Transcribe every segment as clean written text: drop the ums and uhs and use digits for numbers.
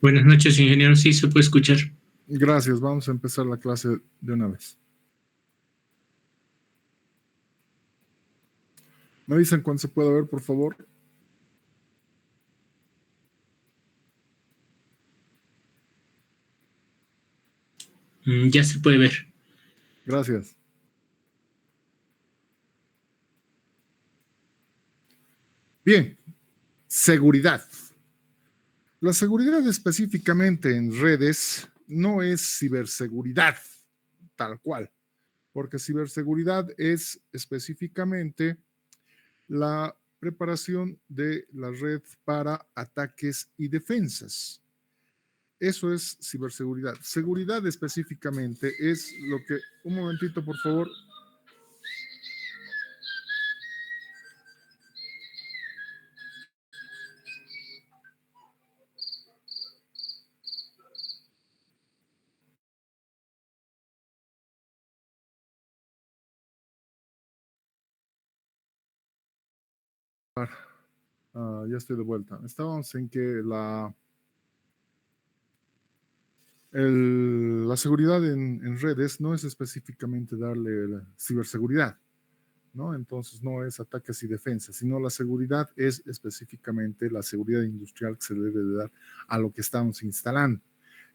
Buenas noches, ingeniero. Sí, se puede escuchar. Gracias, vamos a empezar la clase de una vez. ¿Me dicen cuándo se puede ver, por favor? Ya se puede ver. Gracias. Bien, seguridad. La seguridad específicamente en redes no es ciberseguridad tal cual, porque ciberseguridad es específicamente la preparación de la red para ataques y defensas. Eso es ciberseguridad. Seguridad específicamente es lo que... Un momentito, por favor. Ya estoy de vuelta. Estábamos en que la seguridad en redes no es específicamente darle la ciberseguridad, ¿no? Entonces no es ataques y defensas, sino la seguridad es específicamente la seguridad industrial que se debe de dar a lo que estamos instalando.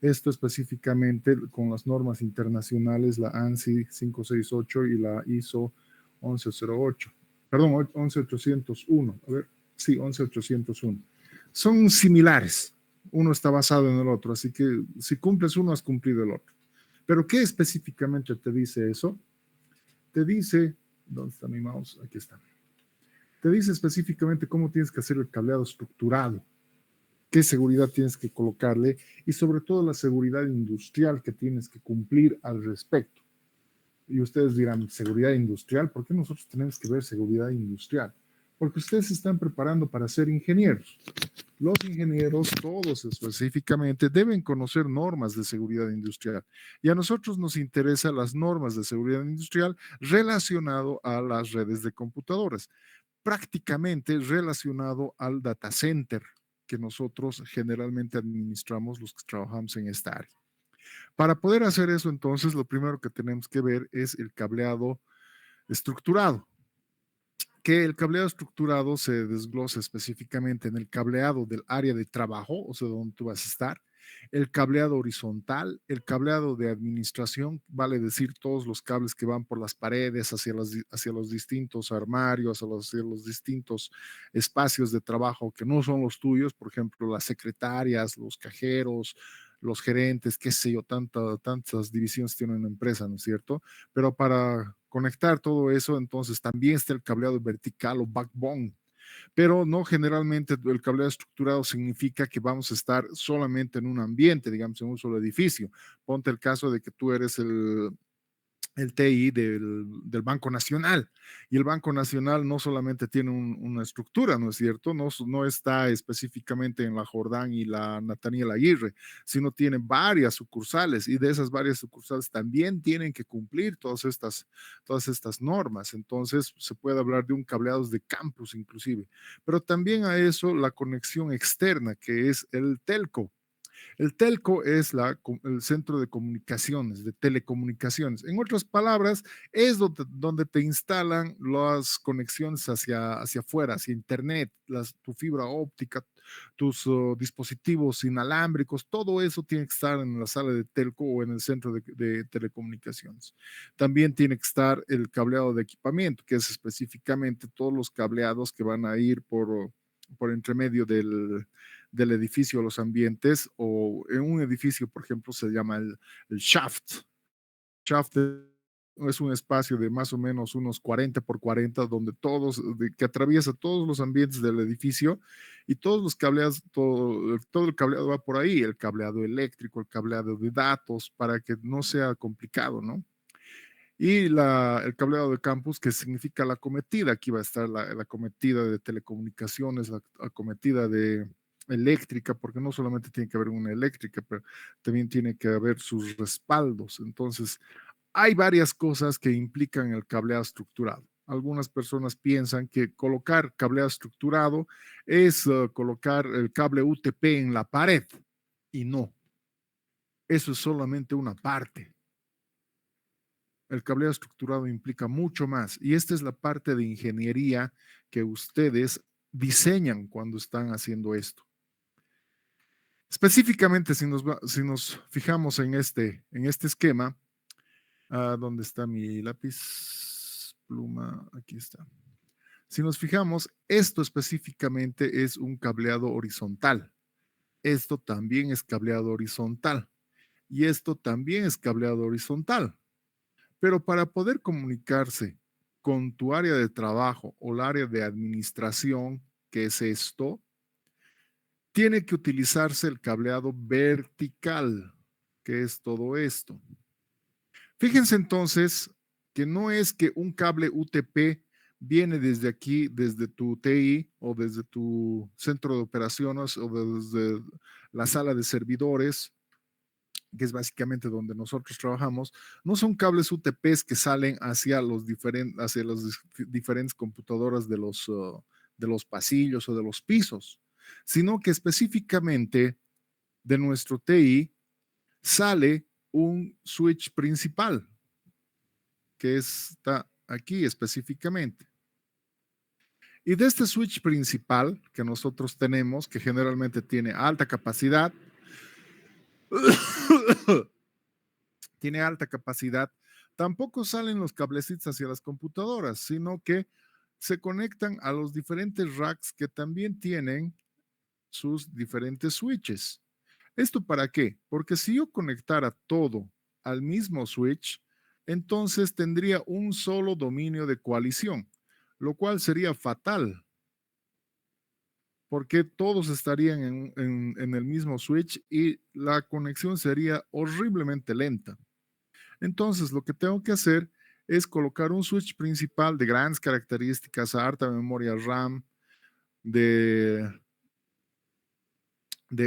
Esto específicamente con las normas internacionales, la ANSI 568 y la ISO 1108, perdón, 11801, a ver, sí, 11801. Son similares, uno está basado en el otro, así que si cumples uno, has cumplido el otro. Pero ¿qué específicamente te dice eso? Te dice, ¿dónde está mi mouse? Aquí está. Te dice específicamente cómo tienes que hacer el cableado estructurado, qué seguridad tienes que colocarle y sobre todo la seguridad industrial que tienes que cumplir al respecto. Y ustedes dirán, ¿seguridad industrial? ¿Por qué nosotros tenemos que ver seguridad industrial? Porque ustedes se están preparando para ser ingenieros. Los ingenieros, todos específicamente, deben conocer normas de seguridad industrial. Y a nosotros nos interesan las normas de seguridad industrial relacionado a las redes de computadoras, prácticamente relacionado al data center que nosotros generalmente administramos los que trabajamos en esta área. Para poder hacer eso, entonces, lo primero que tenemos que ver es el cableado estructurado, que el cableado estructurado se desglosa específicamente en el cableado del área de trabajo, o sea, donde tú vas a estar, el cableado horizontal, el cableado de administración, vale decir todos los cables que van por las paredes hacia los distintos armarios, hacia los distintos espacios de trabajo que no son los tuyos, por ejemplo, las secretarias, los cajeros, los gerentes, qué sé yo, tantas divisiones tiene una empresa, ¿no es cierto? Pero para conectar todo eso, entonces también está el cableado vertical o backbone, pero no generalmente el cableado estructurado significa que vamos a estar solamente en un ambiente, digamos, en un solo edificio. Ponte el caso de que tú eres el TI del Banco Nacional. Y el Banco Nacional no solamente tiene una estructura, ¿no es cierto? No está específicamente en la Jordán y la Nathaniel Aguirre, sino tiene varias sucursales y de esas varias sucursales también tienen que cumplir todas estas normas. Entonces se puede hablar de un cableado de campus inclusive. Pero también a eso la conexión externa, que es el telco. El telco es el centro de comunicaciones, de telecomunicaciones. En otras palabras, es donde te instalan las conexiones hacia afuera, hacia internet, tu fibra óptica, tus dispositivos inalámbricos, todo eso tiene que estar en la sala de telco o en el centro de telecomunicaciones. También tiene que estar el cableado de equipamiento, que es específicamente todos los cableados que van a ir por entre medio del edificio a los ambientes, o en un edificio, por ejemplo, se llama el shaft. Shaft es un espacio de más o menos unos 40 por 40, donde que atraviesa todos los ambientes del edificio y todos los cableados, todo el cableado va por ahí, el cableado eléctrico, el cableado de datos, para que no sea complicado, ¿no? Y el cableado de campus, que significa la cometida. Aquí va a estar la cometida de telecomunicaciones, la cometida de eléctrica, porque no solamente tiene que haber una eléctrica, pero también tiene que haber sus respaldos. Entonces, hay varias cosas que implican el cableado estructurado. Algunas personas piensan que colocar cableado estructurado es colocar el cable UTP en la pared. Y no, eso es solamente una parte. El cableado estructurado implica mucho más y esta es la parte de ingeniería que ustedes diseñan cuando están haciendo esto. Específicamente, si nos fijamos en este esquema, ¿dónde está mi lápiz? Pluma, aquí está. Si nos fijamos, esto específicamente es un cableado horizontal. Esto también es cableado horizontal. Y esto también es cableado horizontal. Pero para poder comunicarse con tu área de trabajo o el área de administración, que es esto, tiene que utilizarse el cableado vertical, que es todo esto. Fíjense entonces que no es que un cable UTP viene desde aquí, desde tu TI o desde tu centro de operaciones o desde la sala de servidores, que es básicamente donde nosotros trabajamos, no son cables UTPs que salen hacia hacia las diferentes computadoras de los pasillos o de los pisos, sino que específicamente de nuestro TI sale un switch principal, que está aquí específicamente. Y de este switch principal que nosotros tenemos, que generalmente tiene alta capacidad, tiene alta capacidad, tampoco salen los cablecitos hacia las computadoras, sino que se conectan a los diferentes racks que también tienen sus diferentes switches. ¿Esto para qué? Porque si yo conectara todo al mismo switch, entonces tendría un solo dominio de coalición, lo cual sería fatal, porque todos estarían en el mismo switch y la conexión sería horriblemente lenta. Entonces, lo que tengo que hacer es colocar un switch principal de grandes características, harta memoria RAM, de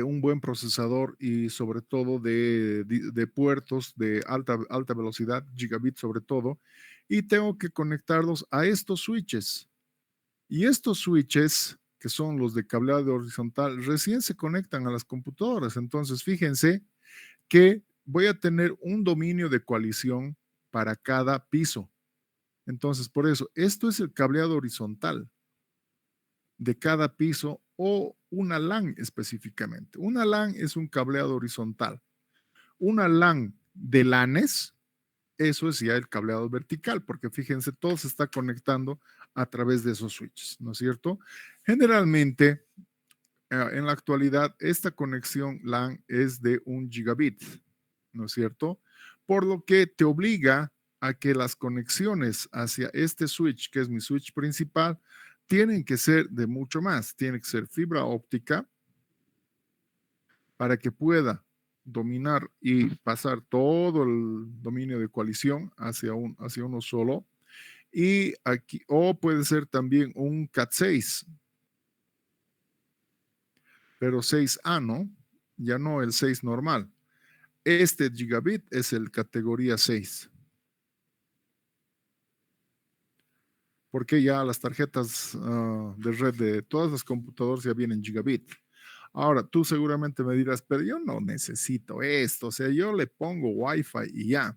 un buen procesador y sobre todo de puertos de alta velocidad, gigabit sobre todo, y tengo que conectarlos a estos switches. Y estos switches, que son los de cableado horizontal, recién se conectan a las computadoras. Entonces, fíjense que voy a tener un dominio de coalición para cada piso. Entonces, por eso, esto es el cableado horizontal de cada piso o una LAN específicamente. Una LAN es un cableado horizontal. Una LAN de LANes, eso es ya el cableado vertical, porque fíjense, todo se está conectando a través de esos switches, ¿no es cierto? Generalmente, en la actualidad, esta conexión LAN es de 1 gigabit, ¿no es cierto? Por lo que te obliga a que las conexiones hacia este switch, que es mi switch principal, tienen que ser de mucho más. Tiene que ser fibra óptica para que pueda dominar y pasar todo el dominio de coalición hacia uno solo. Y aquí, o puede ser también un Cat6, pero 6A, ¿no? Ya no el 6 normal. Este gigabit es el categoría 6. Porque ya las tarjetas de red de todas las computadoras ya vienen gigabit. Ahora, tú seguramente me dirás, pero yo no necesito esto, o sea, yo le pongo Wi-Fi y ya.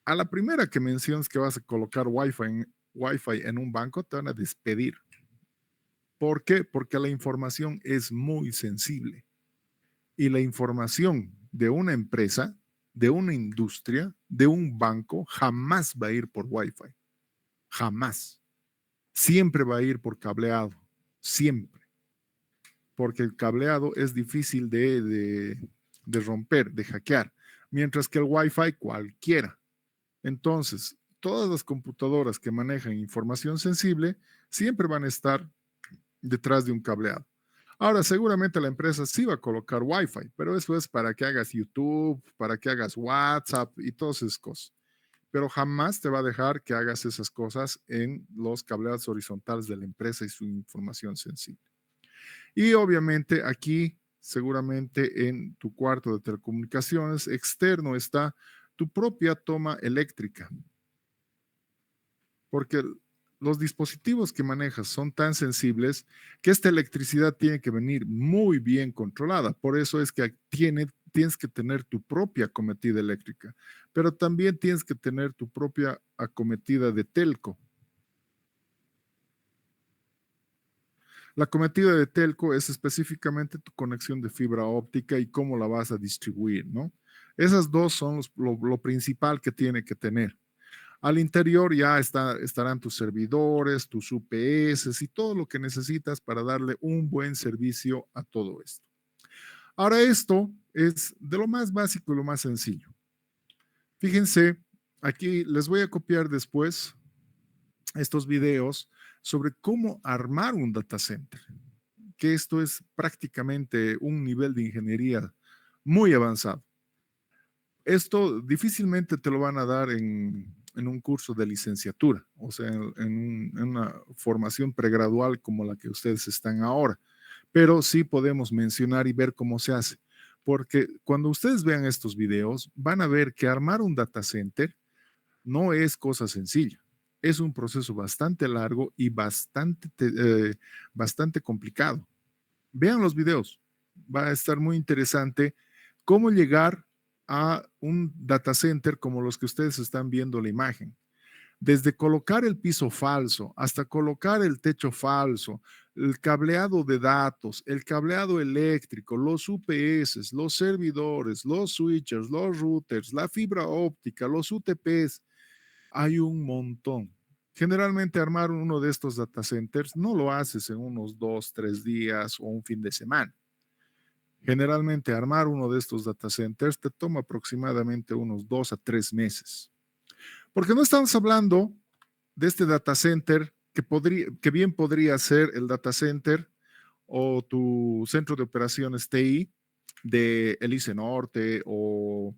A la primera que menciones que vas a colocar Wi-Fi en un banco, te van a despedir. ¿Por qué? Porque la información es muy sensible. Y la información de una empresa, de una industria, de un banco, jamás va a ir por Wi-Fi. Jamás. Siempre va a ir por cableado. Siempre. Porque el cableado es difícil de romper, de hackear. Mientras que el Wi-Fi cualquiera. Entonces, todas las computadoras que manejan información sensible siempre van a estar detrás de un cableado. Ahora, seguramente la empresa sí va a colocar Wi-Fi, pero eso es para que hagas YouTube, para que hagas WhatsApp y todas esas cosas. Pero jamás te va a dejar que hagas esas cosas en los cableados horizontales de la empresa y su información sensible. Y obviamente aquí, seguramente en tu cuarto de telecomunicaciones externo está tu propia toma eléctrica. Porque los dispositivos que manejas son tan sensibles que esta electricidad tiene que venir muy bien controlada. Por eso es que tienes que tener tu propia acometida eléctrica, pero también tienes que tener tu propia acometida de telco. La acometida de telco es específicamente tu conexión de fibra óptica y cómo la vas a distribuir, ¿no? Esas dos son lo principal que tiene que tener. Al interior ya estarán tus servidores, tus UPS y todo lo que necesitas para darle un buen servicio a todo esto. Ahora esto es de lo más básico y lo más sencillo. Fíjense, aquí les voy a copiar después estos videos sobre cómo armar un data center, que esto es prácticamente un nivel de ingeniería muy avanzado. Esto difícilmente te lo van a dar en un curso de licenciatura, o sea, en una formación pregradual como la que ustedes están ahora, pero sí podemos mencionar y ver cómo se hace, porque cuando ustedes vean estos videos van a ver que armar un data center no es cosa sencilla. Es un proceso bastante largo y bastante complicado. Vean los videos. Va a estar muy interesante cómo llegar a un data center como los que ustedes están viendo la imagen. Desde colocar el piso falso hasta colocar el techo falso, el cableado de datos, el cableado eléctrico, los UPS, los servidores, los switchers, los routers, la fibra óptica, los UTPs, hay un montón. Generalmente armar uno de estos data centers no lo haces en unos 2, 3 días o un fin de semana. Generalmente armar uno de estos data centers te toma aproximadamente unos 2 a 3 meses. Porque no estamos hablando de este data center que bien podría ser el data center o tu centro de operaciones TI de Elise Norte o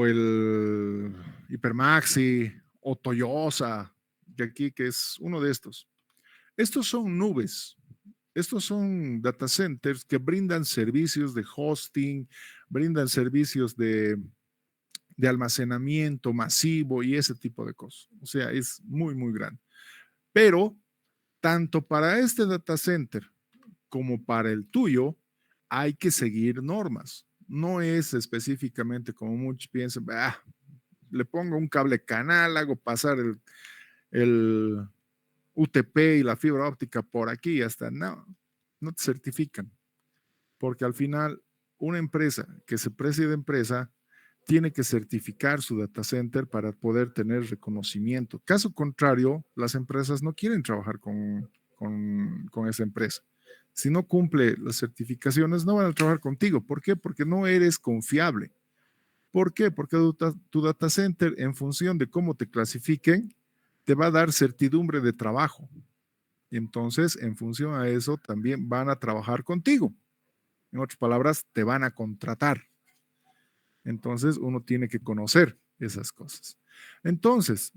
el Hipermaxi o Toyosa, de aquí que es uno de estos. Estos son nubes. Estos son data centers que brindan servicios de hosting, brindan servicios de almacenamiento masivo y ese tipo de cosas. O sea, es muy, muy grande. Pero tanto para este data center como para el tuyo, hay que seguir normas. No es específicamente como muchos piensan, le pongo un cable canal, hago pasar el UTP y la fibra óptica por aquí, hasta no te certifican, porque al final una empresa que se precie de empresa tiene que certificar su data center para poder tener reconocimiento. Caso contrario, las empresas no quieren trabajar con esa empresa. Si no cumple las certificaciones, no van a trabajar contigo. ¿Por qué? Porque no eres confiable. ¿Por qué? Porque tu data center, en función de cómo te clasifiquen, te va a dar certidumbre de trabajo. Entonces, en función a eso, también van a trabajar contigo. En otras palabras, te van a contratar. Entonces, uno tiene que conocer esas cosas. Entonces,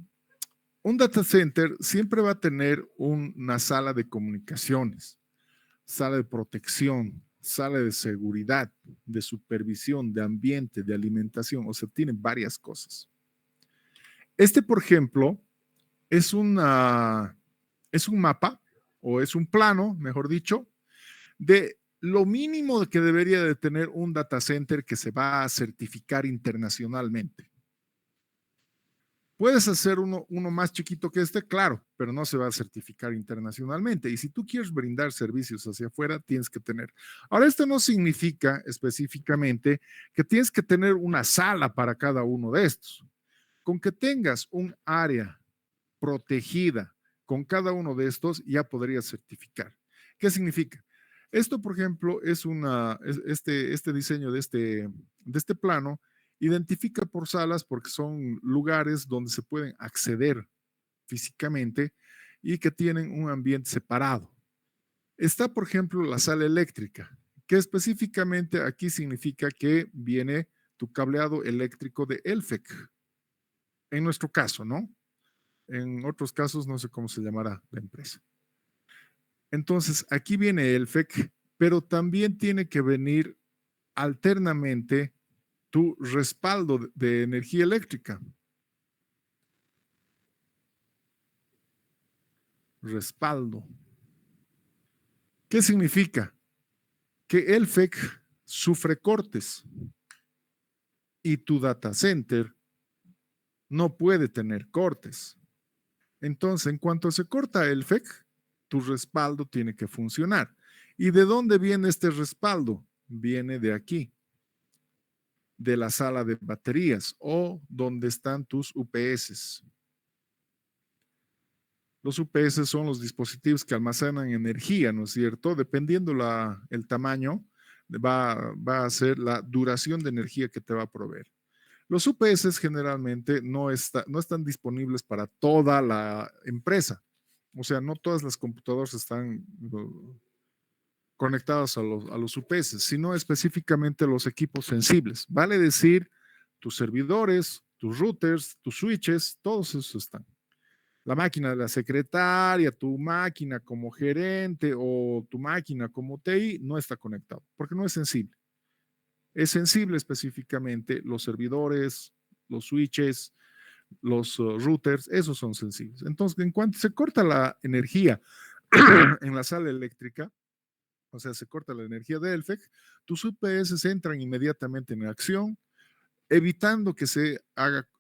un data center siempre va a tener una sala de comunicaciones, sala de protección, sala de seguridad, de supervisión, de ambiente, de alimentación. O sea, tiene varias cosas. Este, por ejemplo, es un mapa o es un plano, mejor dicho, de lo mínimo que debería de tener un data center que se va a certificar internacionalmente. Puedes hacer uno más chiquito que este, claro, pero no se va a certificar internacionalmente. Y si tú quieres brindar servicios hacia afuera, tienes que tener. Ahora, esto no significa específicamente que tienes que tener una sala para cada uno de estos. Con que tengas un área protegida con cada uno de estos, ya podrías certificar. ¿Qué significa? Esto, por ejemplo, es este diseño de este plano, identifica por salas porque son lugares donde se pueden acceder físicamente y que tienen un ambiente separado. Está, por ejemplo, la sala eléctrica, que específicamente aquí significa que viene tu cableado eléctrico de ELFEC, en nuestro caso, ¿no? En otros casos no sé cómo se llamará la empresa. Entonces, aquí viene ELFEC, pero también tiene que venir alternamente tu respaldo de energía eléctrica. respaldo. ¿Qué significa? Que el FEC sufre cortes y tu data center no puede tener cortes. Entonces, en cuanto se corta el FEC, tu respaldo tiene que funcionar. ¿Y de dónde viene este respaldo? Viene de aquí, de la sala de baterías o donde están tus UPS. Los UPS son los dispositivos que almacenan energía, ¿no es cierto? Dependiendo el tamaño, va a ser la duración de energía que te va a proveer. Los UPS generalmente no están disponibles para toda la empresa. O sea, no todas las computadoras están conectadas a los UPS, sino específicamente los equipos sensibles. Vale decir, tus servidores, tus routers, tus switches, todos esos están. La máquina de la secretaria, tu máquina como gerente o tu máquina como TI no está conectado porque no es sensible. Es sensible específicamente los servidores, los switches, los routers, esos son sensibles. Entonces, en cuanto se corta la energía en la sala eléctrica, o sea, se corta la energía de ELFEC, tus UPS entran inmediatamente en acción, evitando que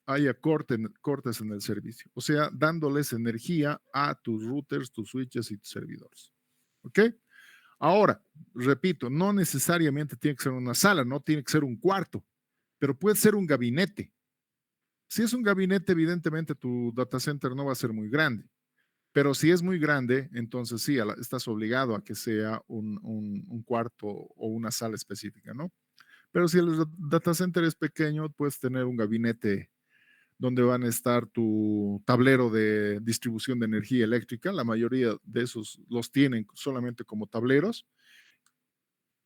haya cortes en el servicio, o sea, dándoles energía a tus routers, tus switches y tus servidores. ¿Ok? Ahora, repito, no necesariamente tiene que ser una sala, no tiene que ser un cuarto, pero puede ser un gabinete. Si es un gabinete, evidentemente tu data center no va a ser muy grande, pero si es muy grande, entonces sí, estás obligado a que sea un cuarto o una sala específica, ¿no? Pero si el data center es pequeño, puedes tener un gabinete donde van a estar tu tablero de distribución de energía eléctrica. La mayoría de esos los tienen solamente como tableros.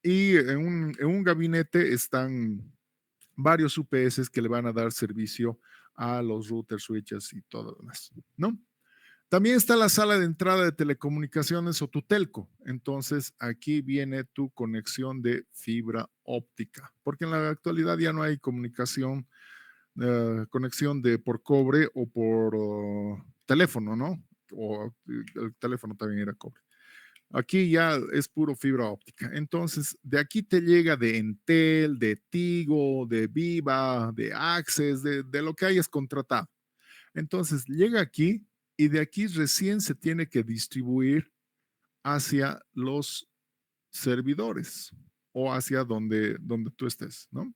Y en un gabinete están varios UPS que le van a dar servicio a los routers, switches y todo lo demás, ¿no? También está la sala de entrada de telecomunicaciones o tu telco. Entonces, aquí viene tu conexión de fibra óptica, porque en la actualidad ya no hay comunicación, conexión de por cobre o por teléfono, ¿no? O el teléfono también era cobre. Aquí ya es puro fibra óptica. Entonces, de aquí te llega de Entel, de Tigo, de Viva, de Access, de lo que hayas contratado. Entonces, llega aquí y de aquí recién se tiene que distribuir hacia los servidores o hacia donde tú estés, ¿no?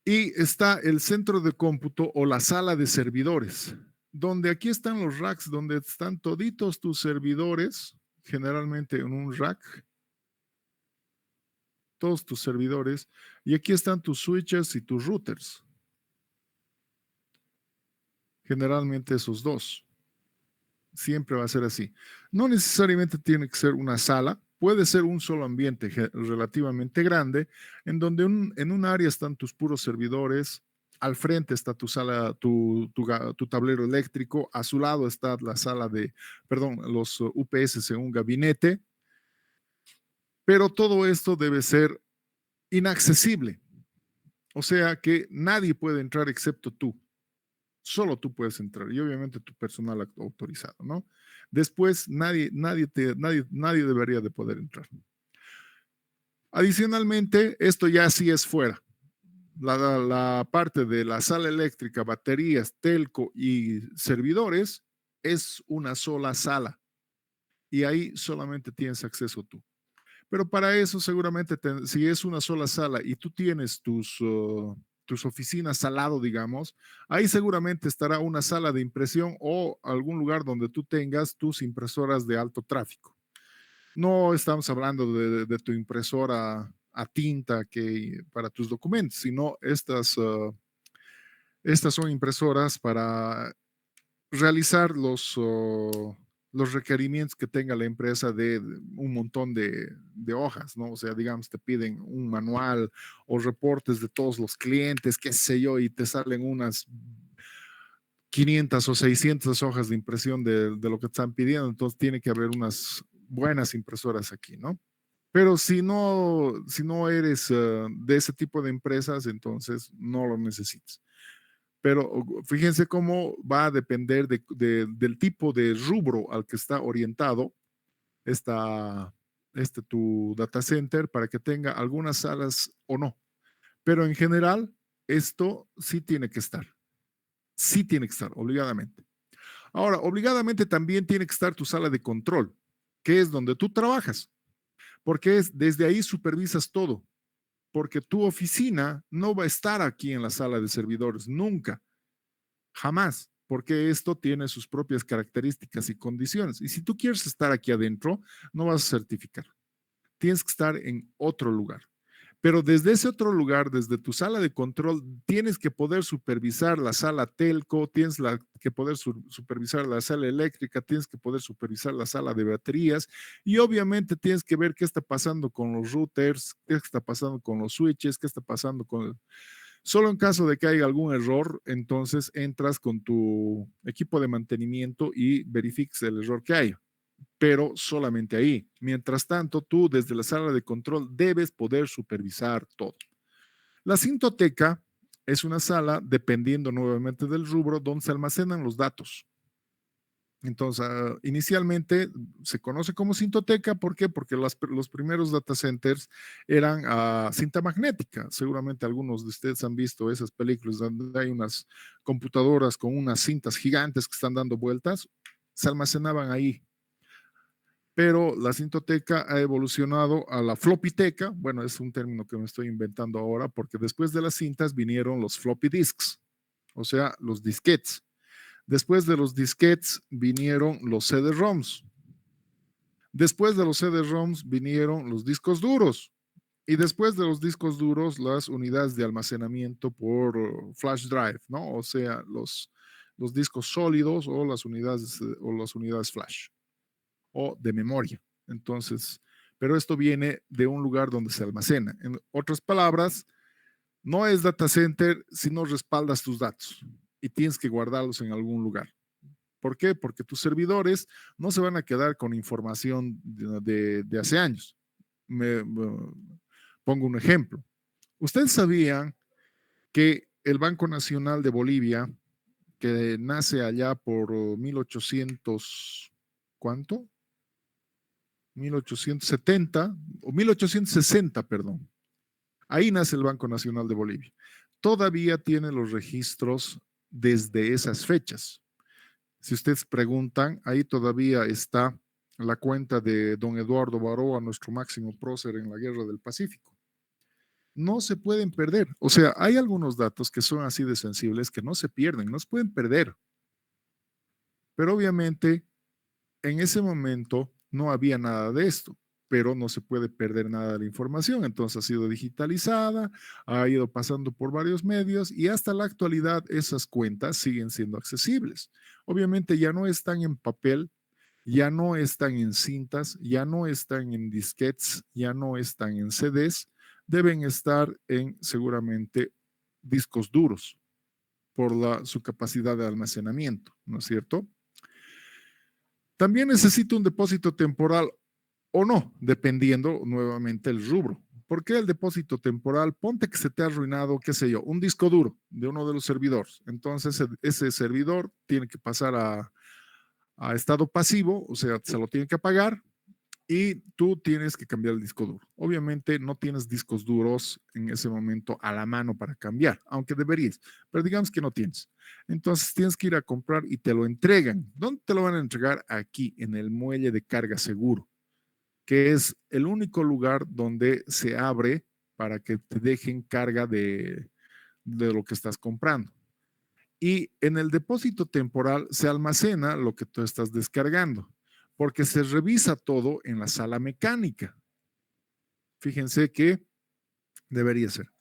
Y está el centro de cómputo o la sala de servidores, donde aquí están los racks, donde están toditos tus servidores, generalmente en un rack, todos tus servidores, y aquí están tus switches y tus routers. Generalmente esos dos. Siempre va a ser así. No necesariamente tiene que ser una sala, puede ser un solo ambiente relativamente grande, en donde en un área están tus puros servidores, al frente está tu sala, tu tablero eléctrico, a su lado está la sala los UPS en un gabinete, pero todo esto debe ser inaccesible. O sea que nadie puede entrar excepto tú. Solo tú puedes entrar y obviamente tu personal autorizado, ¿no? Después nadie debería de poder entrar. Adicionalmente, esto ya sí es fuera. La parte de la sala eléctrica, baterías, telco y servidores es una sola sala y ahí solamente tienes acceso tú. Pero para eso seguramente, si es una sola sala y tú tienes tus oficinas al lado, digamos, ahí seguramente estará una sala de impresión o algún lugar donde tú tengas tus impresoras de alto tráfico. No estamos hablando de tu impresora a tinta para tus documentos, sino estas son impresoras para realizar los requerimientos que tenga la empresa de un montón de hojas, ¿no? O sea, digamos, te piden un manual o reportes de todos los clientes, qué sé yo, y te salen unas 500 o 600 hojas de impresión de lo que están pidiendo, entonces tiene que haber unas buenas impresoras aquí, ¿no? Pero si no eres de ese tipo de empresas, entonces no lo necesitas. Pero fíjense cómo va a depender del tipo de rubro al que está orientado esta, tu data center para que tenga algunas salas o no. Pero en general, esto sí tiene que estar, obligadamente. Ahora, obligadamente también tiene que estar tu sala de control, que es donde tú trabajas, porque desde ahí supervisas todo, porque tu oficina no va a estar aquí en la sala de servidores, nunca, jamás, porque esto tiene sus propias características y condiciones. Y si tú quieres estar aquí adentro, no vas a certificar. Tienes que estar en otro lugar. Pero desde ese otro lugar, desde tu sala de control, tienes que poder supervisar la sala telco, tienes que poder supervisar la sala eléctrica, tienes que poder supervisar la sala de baterías y obviamente tienes que ver qué está pasando con los routers, qué está pasando con los switches, qué está pasando con... Solo en caso de que haya algún error, entonces entras con tu equipo de mantenimiento y verifiques el error que haya, pero solamente ahí. Mientras tanto, tú desde la sala de control debes poder supervisar todo. La cintoteca es una sala, dependiendo nuevamente del rubro, donde se almacenan los datos. Entonces, inicialmente se conoce como cintoteca. ¿Por qué? Porque los primeros data centers eran cinta magnética. Seguramente algunos de ustedes han visto esas películas donde hay unas computadoras con unas cintas gigantes que están dando vueltas. Se almacenaban ahí, pero la cintoteca ha evolucionado a la floppyteca. Bueno, es un término que me estoy inventando ahora, porque después de las cintas vinieron los floppy disks, o sea, los disquetes. Después de los disquetes vinieron los CD-ROMs. Después de los CD-ROMs vinieron los discos duros. Y después de los discos duros, las unidades de almacenamiento por flash drive, ¿no? O sea, los discos sólidos o las unidades flash o de memoria. Entonces, pero esto viene de un lugar donde se almacena. En otras palabras, no es data center si no respaldas tus datos y tienes que guardarlos en algún lugar. ¿Por qué? Porque tus servidores no se van a quedar con información de hace años. Pongo un ejemplo. ¿Ustedes sabían que el Banco Nacional de Bolivia, que nace allá por 1800, ¿cuánto? 1870 o 1860, perdón. Ahí nace el Banco Nacional de Bolivia. Todavía tiene los registros desde esas fechas. Si ustedes preguntan, ahí todavía está la cuenta de don Eduardo Baroa, nuestro máximo prócer en la Guerra del Pacífico. No se pueden perder. O sea, hay algunos datos que son así de sensibles que no se pierden, no se pueden perder. Pero obviamente en ese momento no había nada de esto, pero no se puede perder nada de la información. Entonces ha sido digitalizada, ha ido pasando por varios medios y hasta la actualidad esas cuentas siguen siendo accesibles. Obviamente ya no están en papel, ya no están en cintas, ya no están en disquetes, ya no están en CDs, deben estar en seguramente discos duros por su capacidad de almacenamiento, ¿no es cierto? También necesita un depósito temporal o no, dependiendo nuevamente el rubro. ¿Por qué el depósito temporal? Ponte que se te ha arruinado, qué sé yo, un disco duro de uno de los servidores. Entonces, ese servidor tiene que pasar a estado pasivo, o sea, se lo tiene que apagar y tú tienes que cambiar el disco duro. Obviamente no tienes discos duros en ese momento a la mano para cambiar, aunque deberías, pero digamos que no tienes. Entonces tienes que ir a comprar y te lo entregan. ¿Dónde te lo van a entregar? Aquí, en el muelle de carga seguro, que es el único lugar donde se abre para que te dejen carga de lo que estás comprando. Y en el depósito temporal se almacena lo que tú estás descargando, porque se revisa todo en la sala mecánica. Fíjense que debería ser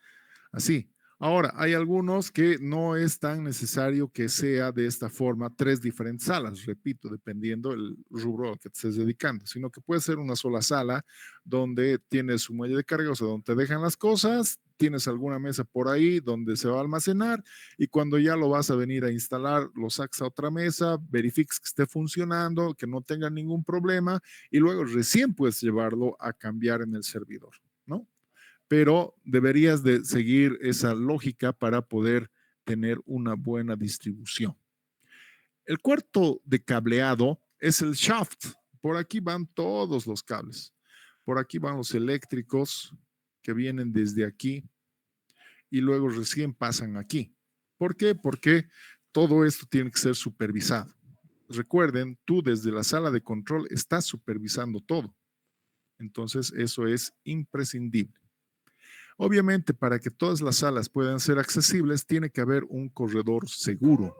así. Ahora, hay algunos que no es tan necesario que sea de esta forma 3 diferentes salas, repito, dependiendo del rubro al que te estés dedicando, sino que puede ser una sola sala donde tienes un muelle de carga, o sea, donde te dejan las cosas, tienes alguna mesa por ahí donde se va a almacenar y cuando ya lo vas a venir a instalar, lo sacas a otra mesa, verificas que esté funcionando, que no tenga ningún problema y luego recién puedes llevarlo a cambiar en el servidor, ¿no? Pero deberías de seguir esa lógica para poder tener una buena distribución. El cuarto de cableado es el shaft. Por aquí van todos los cables. Por aquí van los eléctricos que vienen desde aquí y luego recién pasan aquí. ¿Por qué? Porque todo esto tiene que ser supervisado. Recuerden, tú desde la sala de control estás supervisando todo. Entonces, eso es imprescindible. Obviamente, para que todas las salas puedan ser accesibles, tiene que haber un corredor seguro.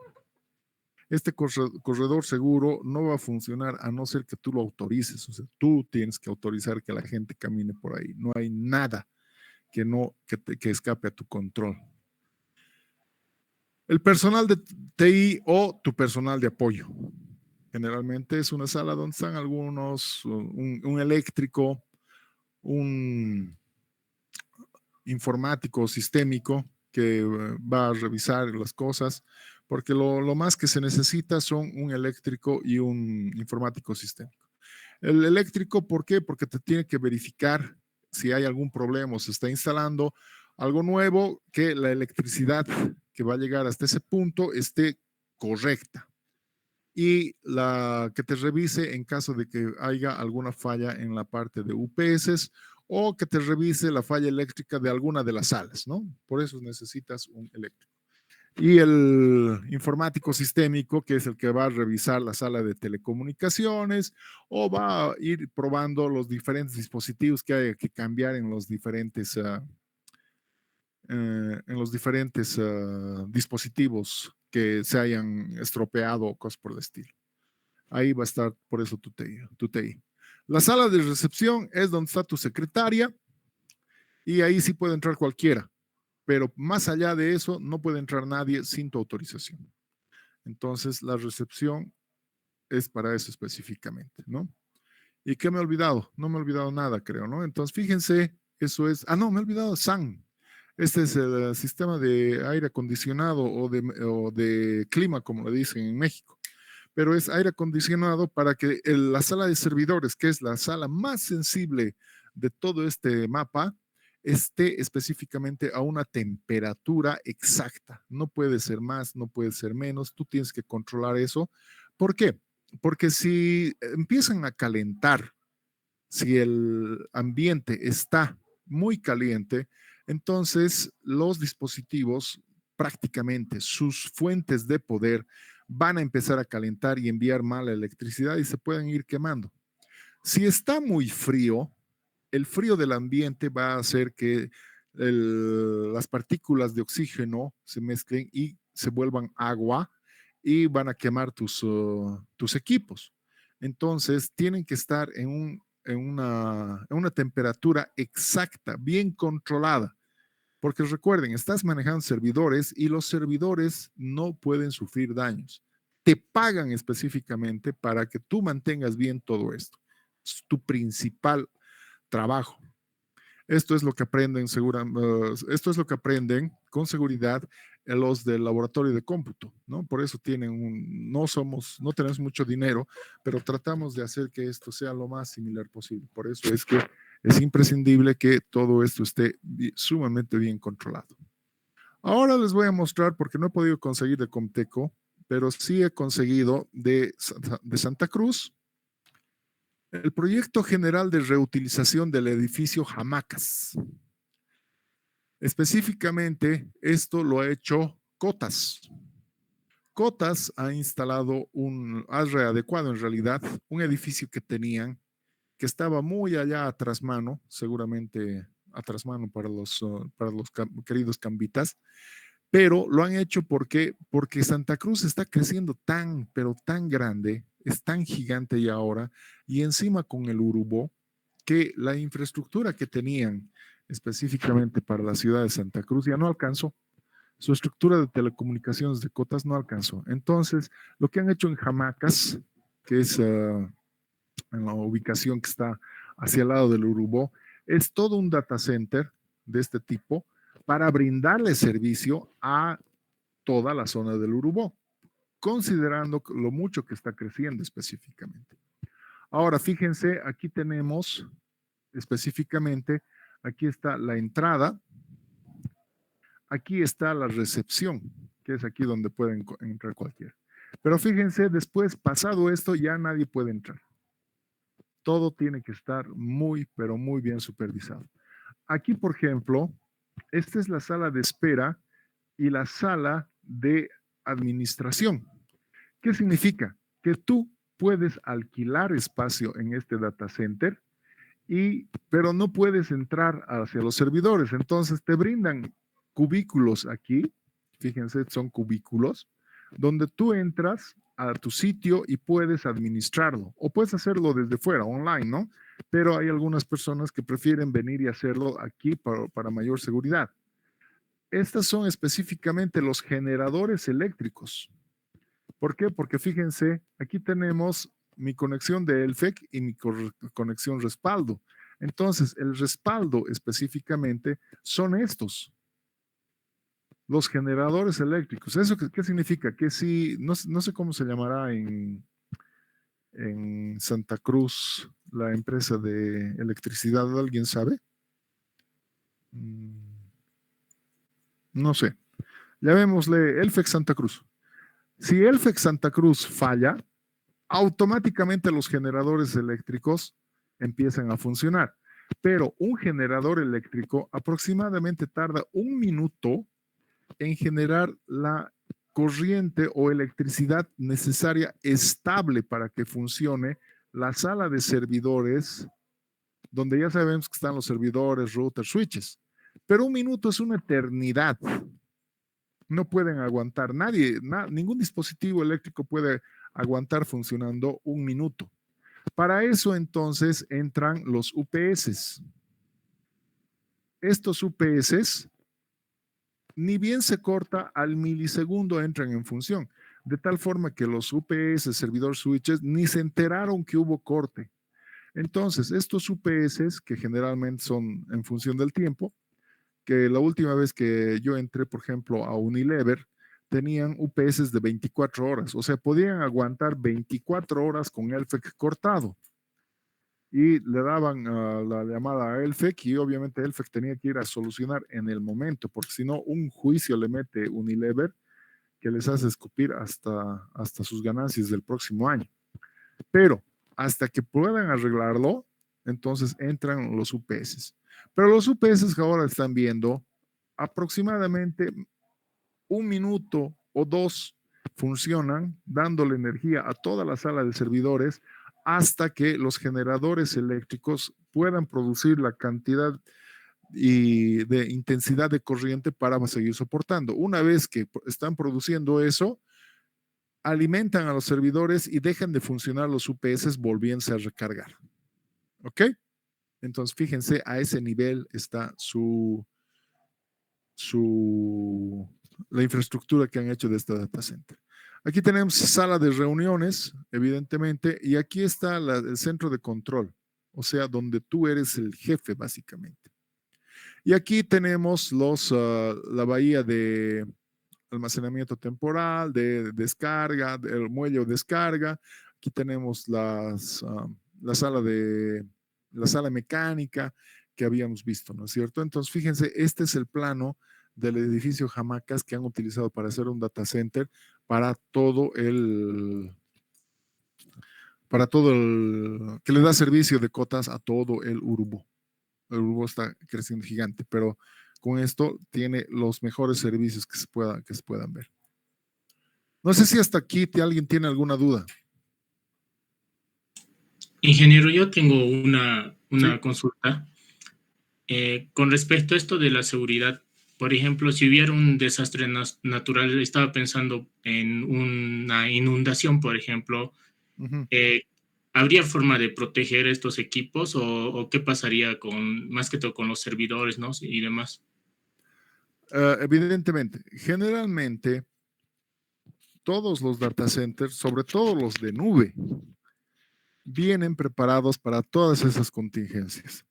Este corredor seguro no va a funcionar a no ser que tú lo autorices. O sea, tú tienes que autorizar que la gente camine por ahí. No hay nada que escape a tu control. El personal de TI o tu personal de apoyo. Generalmente es una sala donde están algunos, un eléctrico, un informático sistémico que va a revisar las cosas, porque lo más que se necesita son un eléctrico y un informático sistémico. El eléctrico, ¿por qué? Porque te tiene que verificar si hay algún problema o se está instalando algo nuevo, que la electricidad que va a llegar hasta ese punto esté correcta. Y que te revise en caso de que haya alguna falla en la parte de UPS o que te revise la falla eléctrica de alguna de las salas, ¿no? Por eso necesitas un eléctrico. Y el informático sistémico, que es el que va a revisar la sala de telecomunicaciones o va a ir probando los diferentes dispositivos que hay que cambiar en los diferentes, dispositivos que se hayan estropeado o cosas por el estilo. Ahí va a estar por eso tu TI. La sala de recepción es donde está tu secretaria y ahí sí puede entrar cualquiera, pero más allá de eso no puede entrar nadie sin tu autorización. Entonces la recepción es para eso específicamente, ¿no? ¿Y qué me he olvidado? No me he olvidado nada, creo, ¿no? Entonces fíjense, eso es, no, me he olvidado SAN. Este es el sistema de aire acondicionado o de clima, como le dicen en México. Pero es aire acondicionado para que la sala de servidores, que es la sala más sensible de todo este mapa, esté específicamente a una temperatura exacta. No puede ser más, no puede ser menos. Tú tienes que controlar eso. ¿Por qué? Porque si empiezan a calentar, si el ambiente está muy caliente, entonces los dispositivos, prácticamente sus fuentes de poder, van a empezar a calentar y enviar mala electricidad y se pueden ir quemando. Si está muy frío, el frío del ambiente va a hacer que las partículas de oxígeno se mezclen y se vuelvan agua y van a quemar tus equipos. Entonces, tienen que estar en una temperatura exacta, bien controlada. Porque recuerden, estás manejando servidores y los servidores no pueden sufrir daños. Te pagan específicamente para que tú mantengas bien todo esto. Es tu principal trabajo. Esto es lo que aprenden esto es lo que aprenden con seguridad los del laboratorio de cómputo, ¿no? Por eso no tenemos mucho dinero, pero tratamos de hacer que esto sea lo más similar posible. Por eso es que es imprescindible que todo esto esté sumamente bien controlado. Ahora les voy a mostrar, porque no he podido conseguir de Comteco, pero sí he conseguido de Santa Cruz, el proyecto general de reutilización del edificio Hamacas. Específicamente, esto lo ha hecho Cotas. Cotas ha instalado ha readecuado en realidad un edificio que tenían, que estaba muy allá a trasmano, seguramente a trasmano para los queridos cambitas, pero lo han hecho porque Santa Cruz está creciendo pero tan grande, es tan gigante ya ahora, y encima con el Urubó, que la infraestructura que tenían específicamente para la ciudad de Santa Cruz ya no alcanzó. Su estructura de telecomunicaciones de Cotas no alcanzó. Entonces, lo que han hecho en Hamacas, que es en la ubicación que está hacia el lado del Urubó, es todo un data center de este tipo para brindarle servicio a toda la zona del Urubó, considerando lo mucho que está creciendo específicamente. Ahora, fíjense, aquí tenemos específicamente, aquí está la entrada, aquí está la recepción, que que es aquí donde pueden entrar cualquiera. Pero fíjense, después, pasado esto, ya nadie puede entrar. Todo tiene que estar muy, pero muy bien supervisado. Aquí, por ejemplo, esta es la sala de espera y la sala de administración. ¿Qué significa? Que tú puedes alquilar espacio en este data center, pero no puedes entrar hacia los servidores. Entonces te brindan cubículos aquí, fíjense, son cubículos, donde tú entras a tu sitio y puedes administrarlo, o puedes hacerlo desde fuera, online, ¿no? Pero hay algunas personas que prefieren venir y hacerlo aquí para mayor seguridad. Estas son específicamente los generadores eléctricos. ¿Por qué? Porque fíjense, aquí tenemos mi conexión de Elfec y mi conexión respaldo. Entonces, el respaldo específicamente son estos, los generadores eléctricos. ¿Eso qué significa? Que si, no sé cómo se llamará en Santa Cruz la empresa de electricidad, ¿alguien sabe? No sé. Llamémosle Elfec Santa Cruz. Si Elfec Santa Cruz falla, automáticamente los generadores eléctricos empiezan a funcionar. Pero un generador eléctrico aproximadamente tarda 1 minuto en generar la corriente o electricidad necesaria estable para que funcione la sala de servidores, donde ya sabemos que están los servidores, routers, switches. Pero 1 minuto es una eternidad. No pueden aguantar, ningún dispositivo eléctrico puede aguantar funcionando 1 minuto. Para eso entonces entran los UPS. Estos UPS, ni bien se corta, al milisegundo entran en función, de tal forma que los UPS, servidor switches, ni se enteraron que hubo corte. Entonces, estos UPS, que generalmente son en función del tiempo, que la última vez que yo entré, por ejemplo, a Unilever, tenían UPS de 24 horas, o sea, podían aguantar 24 horas con Elfec cortado. Y le daban la llamada a Elfec y obviamente Elfec tenía que ir a solucionar en el momento, porque si no, un juicio le mete Unilever que les hace escupir hasta sus ganancias del próximo año. Pero hasta que puedan arreglarlo, entonces entran los UPS. Pero los UPS que ahora están viendo, aproximadamente 1 minuto o 2 funcionan, dándole energía a toda la sala de servidores hasta que los generadores eléctricos puedan producir la cantidad y de intensidad de corriente para seguir soportando. Una vez que están produciendo eso, alimentan a los servidores y dejan de funcionar los UPS volviéndose a recargar. ¿Ok? Entonces, fíjense, a ese nivel está la infraestructura que han hecho de este data center. Aquí tenemos sala de reuniones, evidentemente, y aquí está el centro de control, o sea, donde tú eres el jefe, básicamente. Y aquí tenemos la bahía de almacenamiento temporal, de descarga, el muelle o descarga. Aquí tenemos la sala mecánica que habíamos visto, ¿no es cierto? Entonces, fíjense, este es el plano del edificio Hamacas que han utilizado para hacer un data center para que le da servicio de cotas a todo el Urubú. El Urubú está creciendo gigante, pero con esto tiene los mejores servicios que se puedan ver. No sé si hasta aquí alguien tiene alguna duda. Ingeniero, yo tengo una Sí. consulta. Con respecto a esto de la seguridad, por ejemplo, si hubiera un desastre natural, estaba pensando en una inundación, por ejemplo, ¿habría forma de proteger estos equipos o qué pasaría más que todo con los servidores, ¿no? Y demás? Evidentemente, generalmente todos los data centers, sobre todo los de nube, vienen preparados para todas esas contingencias.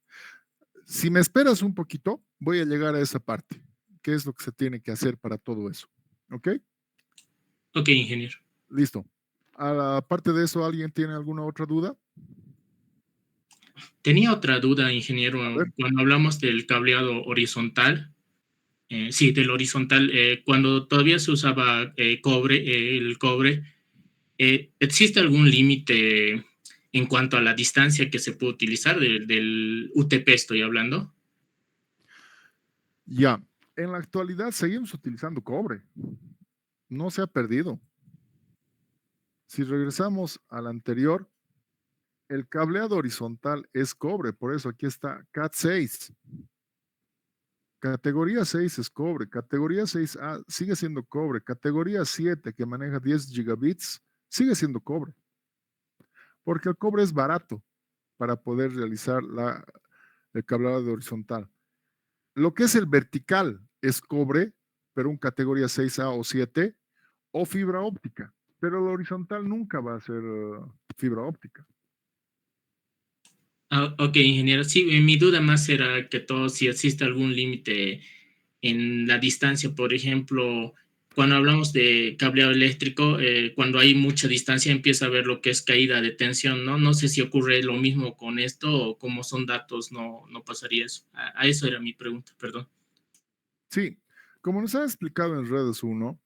Si me esperas un poquito, voy a llegar a esa parte. ¿Qué es lo que se tiene que hacer para todo eso? ¿Ok? Ok, ingeniero. Listo. Aparte de eso, ¿alguien tiene alguna otra duda? Tenía otra duda, ingeniero. A ver. Cuando hablamos del cableado horizontal, Sí, del horizontal. Cuando todavía se usaba cobre, el cobre, ¿existe algún límite en cuanto a la distancia que se puede utilizar del UTP, estoy hablando? Ya, en la actualidad seguimos utilizando cobre, no se ha perdido. Si regresamos al anterior, el cableado horizontal es cobre, por eso aquí está Cat6. Categoría 6 es cobre, categoría 6A sigue siendo cobre, categoría 7 que maneja 10 gigabits sigue siendo cobre, porque el cobre es barato para poder realizar el cableado de horizontal. Lo que es el vertical es cobre, pero un categoría 6A o 7 o fibra óptica, pero el horizontal nunca va a ser fibra óptica. Ah, ok, ingeniero. Sí, mi duda más era que todo, si existe algún límite en la distancia, por ejemplo, cuando hablamos de cableado eléctrico, cuando hay mucha distancia empieza a ver lo que es caída de tensión, ¿no? No sé si ocurre lo mismo con esto o como son datos, no pasaría eso. A eso era mi pregunta, perdón. Sí, como nos ha explicado en redes 1,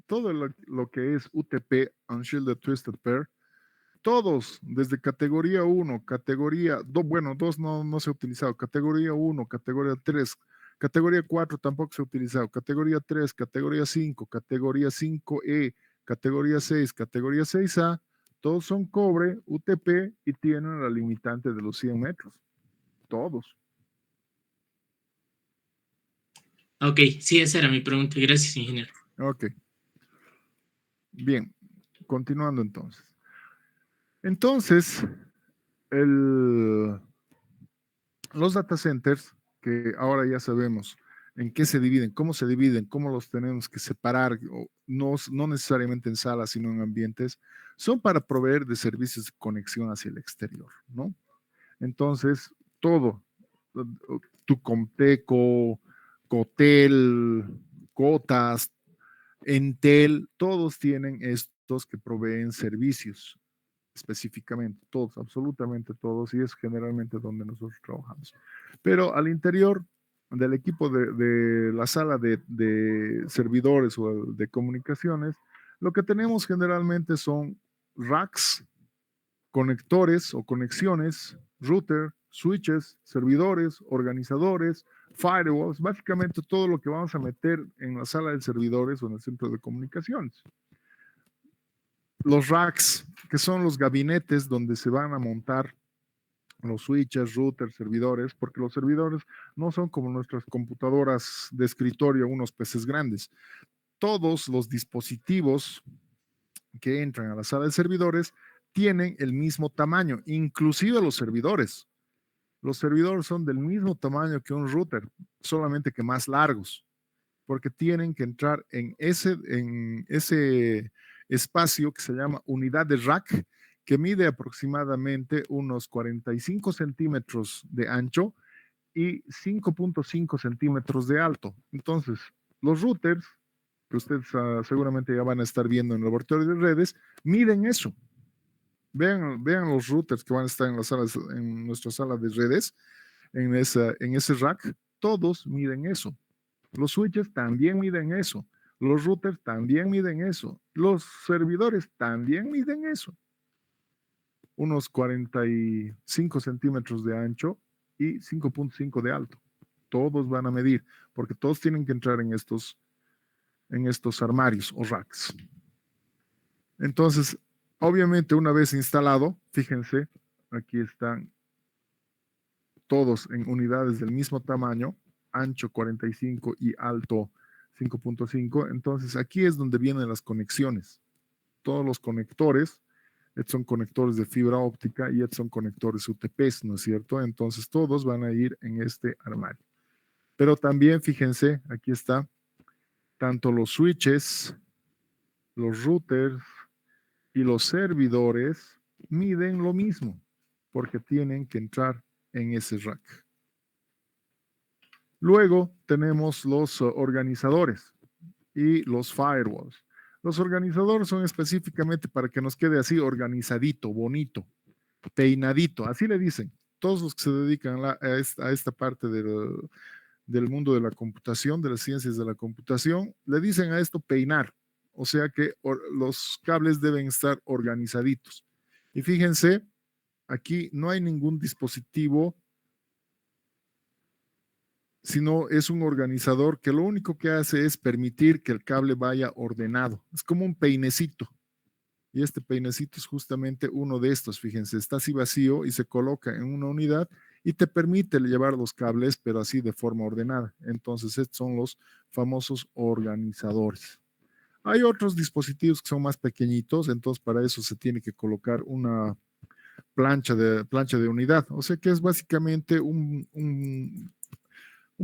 todo lo que es UTP, Unshielded Twisted Pair, todos, desde categoría 1, categoría 2, bueno, 2 no se ha utilizado, categoría 1, categoría 3, categoría 4 tampoco se ha utilizado, categoría 3, categoría 5, categoría 5E, categoría 6, categoría 6A, todos son cobre, UTP y tienen la limitante de los 100 metros, todos. Ok, sí, esa era mi pregunta. Gracias, ingeniero. Ok, bien, continuando entonces. Entonces, el, los data centers, que ahora ya sabemos en qué se dividen, cómo los tenemos que separar, no necesariamente en salas, sino en ambientes, son para proveer de servicios de conexión hacia el exterior, ¿no? Entonces, todo, tu Comteco, Cotel, Cotas, Entel, todos tienen estos que proveen servicios específicamente, todos, absolutamente todos, y es generalmente donde nosotros trabajamos. Pero al interior del equipo de la sala de servidores o de comunicaciones, lo que tenemos generalmente son racks, conectores o conexiones, router, switches, servidores, organizadores, firewalls, básicamente todo lo que vamos a meter en la sala de servidores o en el centro de comunicaciones. Los racks, que son los gabinetes donde se van a montar los switches, routers, servidores, porque los servidores no son como nuestras computadoras de escritorio, unos PCs grandes. Todos los dispositivos que entran a la sala de servidores tienen el mismo tamaño, inclusive los servidores. Los servidores son del mismo tamaño que un router, solamente que más largos, porque tienen que entrar en ese espacio que se llama unidad de rack, que mide aproximadamente unos 45 centímetros de ancho y 5.5 centímetros de alto. Entonces, los routers, que ustedes seguramente ya van a estar viendo en el laboratorio de redes, miden eso. Vean los routers que van a estar en nuestra sala de redes, en ese rack, todos miden eso. Los switches también miden eso. Los routers también miden eso. Los servidores también miden eso. Unos 45 centímetros de ancho y 5.5 de alto. Todos van a medir, porque todos tienen que entrar en estos armarios o racks. Entonces, obviamente, una vez instalado, fíjense, aquí están todos en unidades del mismo tamaño, ancho 45 y alto 5.5. Entonces, aquí es donde vienen las conexiones. Todos los conectores, estos son conectores de fibra óptica y estos son conectores UTPs, ¿no es cierto? Entonces, todos van a ir en este armario. Pero también, fíjense, aquí está, tanto los switches, los routers y los servidores miden lo mismo, porque tienen que entrar en ese rack. Luego tenemos los organizadores y los firewalls. Los organizadores son específicamente para que nos quede así organizadito, bonito, peinadito, así le dicen. Todos los que se dedican a esta parte del mundo de la computación, de las ciencias de la computación, le dicen a esto peinar, o sea que los cables deben estar organizaditos. Y fíjense, aquí no hay ningún dispositivo, sino es un organizador que lo único que hace es permitir que el cable vaya ordenado. Es como un peinecito. Y este peinecito es justamente uno de estos, fíjense, está así vacío y se coloca en una unidad y te permite llevar los cables, pero así de forma ordenada. Entonces, estos son los famosos organizadores. Hay otros dispositivos que son más pequeñitos, entonces para eso se tiene que colocar una plancha de unidad. O sea que es básicamente un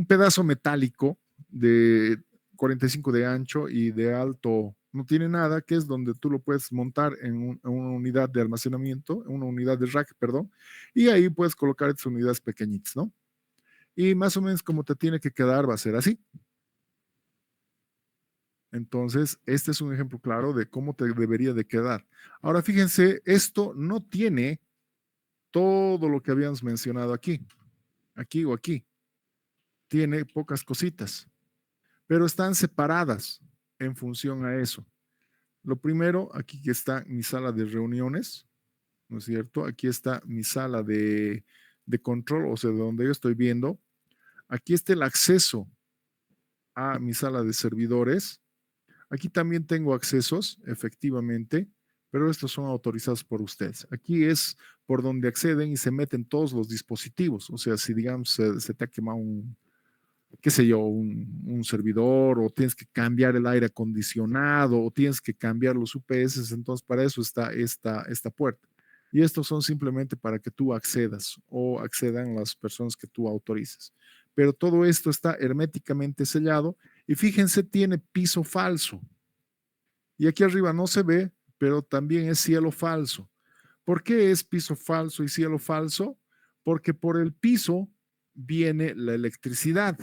pedazo metálico de 45 de ancho y de alto no tiene nada, que es donde tú lo puedes montar en una unidad de almacenamiento, en una unidad de rack, perdón, y ahí puedes colocar estas unidades pequeñitas, ¿no? Y más o menos como te tiene que quedar va a ser así. Entonces, este es un ejemplo claro de cómo te debería de quedar. Ahora, fíjense, esto no tiene todo lo que habíamos mencionado aquí o aquí. Tiene pocas cositas, pero están separadas en función a eso. Lo primero, aquí está mi sala de reuniones, ¿no es cierto? Aquí está mi sala de control, o sea, de donde yo estoy viendo. Aquí está el acceso a mi sala de servidores. Aquí también tengo accesos, efectivamente, pero estos son autorizados por ustedes. Aquí es por donde acceden y se meten todos los dispositivos. O sea, si digamos se te ha quemado qué sé yo, un servidor, o tienes que cambiar el aire acondicionado, o tienes que cambiar los UPS, entonces para eso está esta puerta. Y estos son simplemente para que tú accedas o accedan las personas que tú autorices. Pero todo esto está herméticamente sellado y fíjense, tiene piso falso. Y aquí arriba no se ve, pero también es cielo falso. ¿Por qué es piso falso y cielo falso? Porque por el piso viene la electricidad,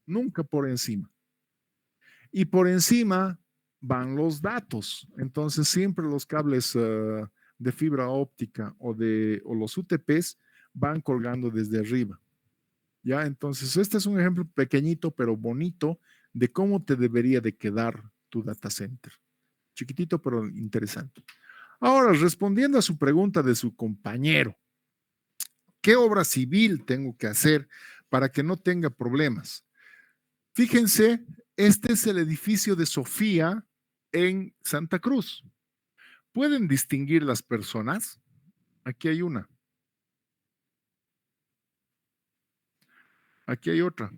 nunca por encima. Y por encima van los datos. Entonces siempre los cables de fibra óptica o los UTPs van colgando desde arriba. ¿Ya? Entonces este es un ejemplo pequeñito pero bonito de cómo te debería de quedar tu data center. Chiquitito pero interesante. Ahora, respondiendo a su pregunta de su compañero, ¿qué obra civil tengo que hacer para que no tenga problemas? Fíjense, este es el edificio de Sofía en Santa Cruz. ¿Pueden distinguir las personas? Aquí hay una. Aquí hay otra.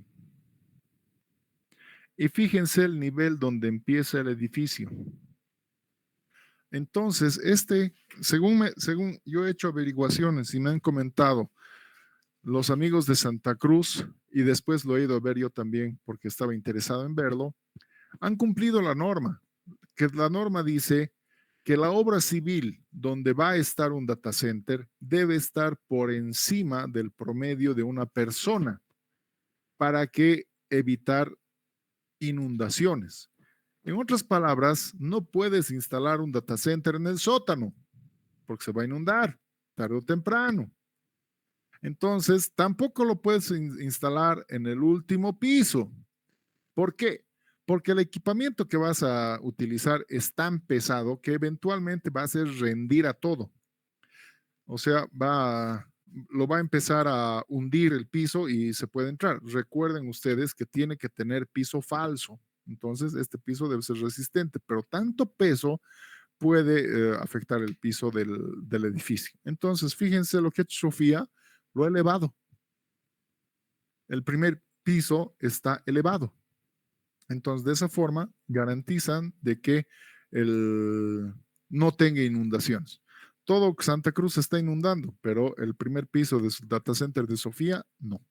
Y fíjense el nivel donde empieza el edificio. Entonces, según yo he hecho averiguaciones y me han comentado los amigos de Santa Cruz, y después lo he ido a ver yo también porque estaba interesado en verlo, han cumplido la norma, que la norma dice que la obra civil donde va a estar un data center debe estar por encima del promedio de una persona para que evitar inundaciones. En otras palabras, no puedes instalar un data center en el sótano porque se va a inundar tarde o temprano. Entonces, tampoco lo puedes instalar en el último piso. ¿Por qué? Porque el equipamiento que vas a utilizar es tan pesado que eventualmente va a hacer rendir a todo. O sea, lo va a empezar a hundir el piso y se puede entrar. Recuerden ustedes que tiene que tener piso falso. Entonces, este piso debe ser resistente, pero tanto peso puede afectar el piso del edificio. Entonces, fíjense lo que ha hecho Sofía, lo ha elevado. El primer piso está elevado. Entonces, de esa forma, garantizan de que no tenga inundaciones. Todo Santa Cruz se está inundando, pero el primer piso de su data center de Sofía, no.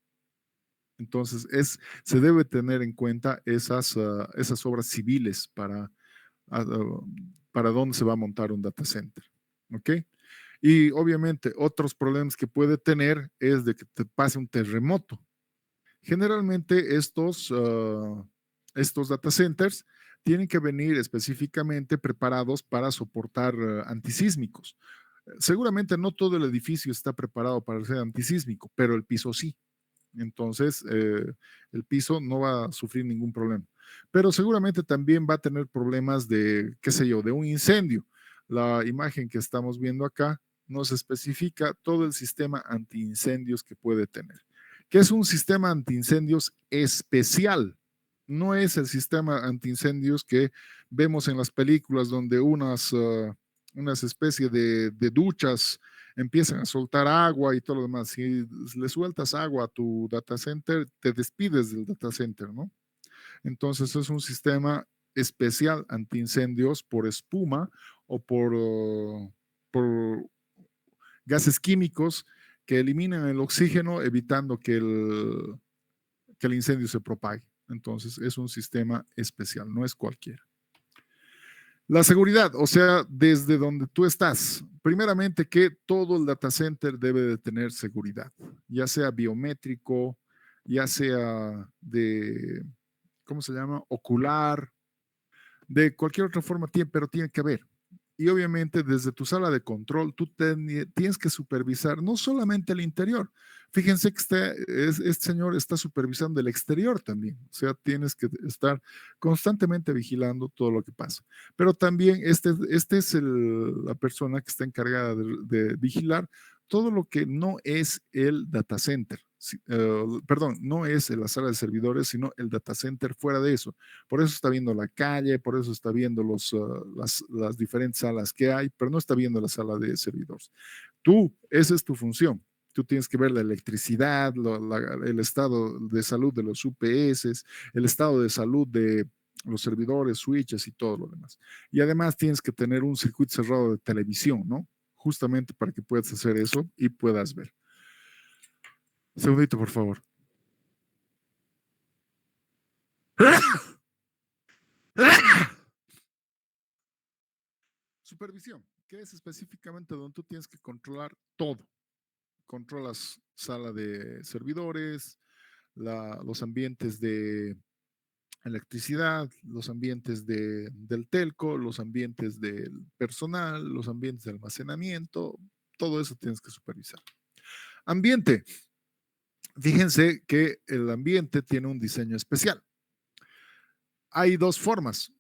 Entonces, se debe tener en cuenta esas obras civiles para dónde se va a montar un data center. ¿Ok? Y obviamente otros problemas que puede tener es de que te pase un terremoto. Generalmente estos data centers tienen que venir específicamente preparados para soportar antisísmicos. Seguramente no todo el edificio está preparado para ser antisísmico, pero el piso sí. Entonces, el piso no va a sufrir ningún problema. Pero seguramente también va a tener problemas de, qué sé yo, de un incendio. La imagen que estamos viendo acá nos especifica todo el sistema antiincendios que puede tener. ¿Qué es un sistema antiincendios especial? No es el sistema antiincendios que vemos en las películas donde unas especies de duchas empiezan a soltar agua y todo lo demás. Si le sueltas agua a tu data center, te despides del data center, ¿no? Entonces es un sistema especial antiincendios por espuma o por gases químicos que eliminan el oxígeno, evitando que el incendio se propague. Entonces es un sistema especial, no es cualquiera. La seguridad, o sea, desde donde tú estás. Primeramente que todo el data center debe de tener seguridad, ya sea biométrico, ya sea de, ¿cómo se llama? Ocular, de cualquier otra forma, pero tiene que haber. Y obviamente desde tu sala de control, tú tienes que supervisar no solamente el interior. Fíjense que este señor está supervisando el exterior también. O sea, tienes que estar constantemente vigilando todo lo que pasa. Pero también este es la persona que está encargada de vigilar todo lo que no es el data center. Perdón, no es la sala de servidores, sino el data center fuera de eso. Por eso está viendo la calle, por eso está viendo las diferentes salas que hay, pero no está viendo la sala de servidores. Esa es tu función. Tú tienes que ver la electricidad, el estado de salud de los UPS, el estado de salud de los servidores, switches y todo lo demás. Y además tienes que tener un circuito cerrado de televisión, ¿no? Justamente para que puedas hacer eso y puedas ver. Segundito, por favor. Supervisión, que es específicamente donde tú tienes que controlar todo. Controlas sala de servidores, los ambientes de electricidad, los ambientes del telco, los ambientes del personal, los ambientes de almacenamiento, todo eso tienes que supervisar. Ambiente. Fíjense que el ambiente tiene un diseño especial. Hay dos formas.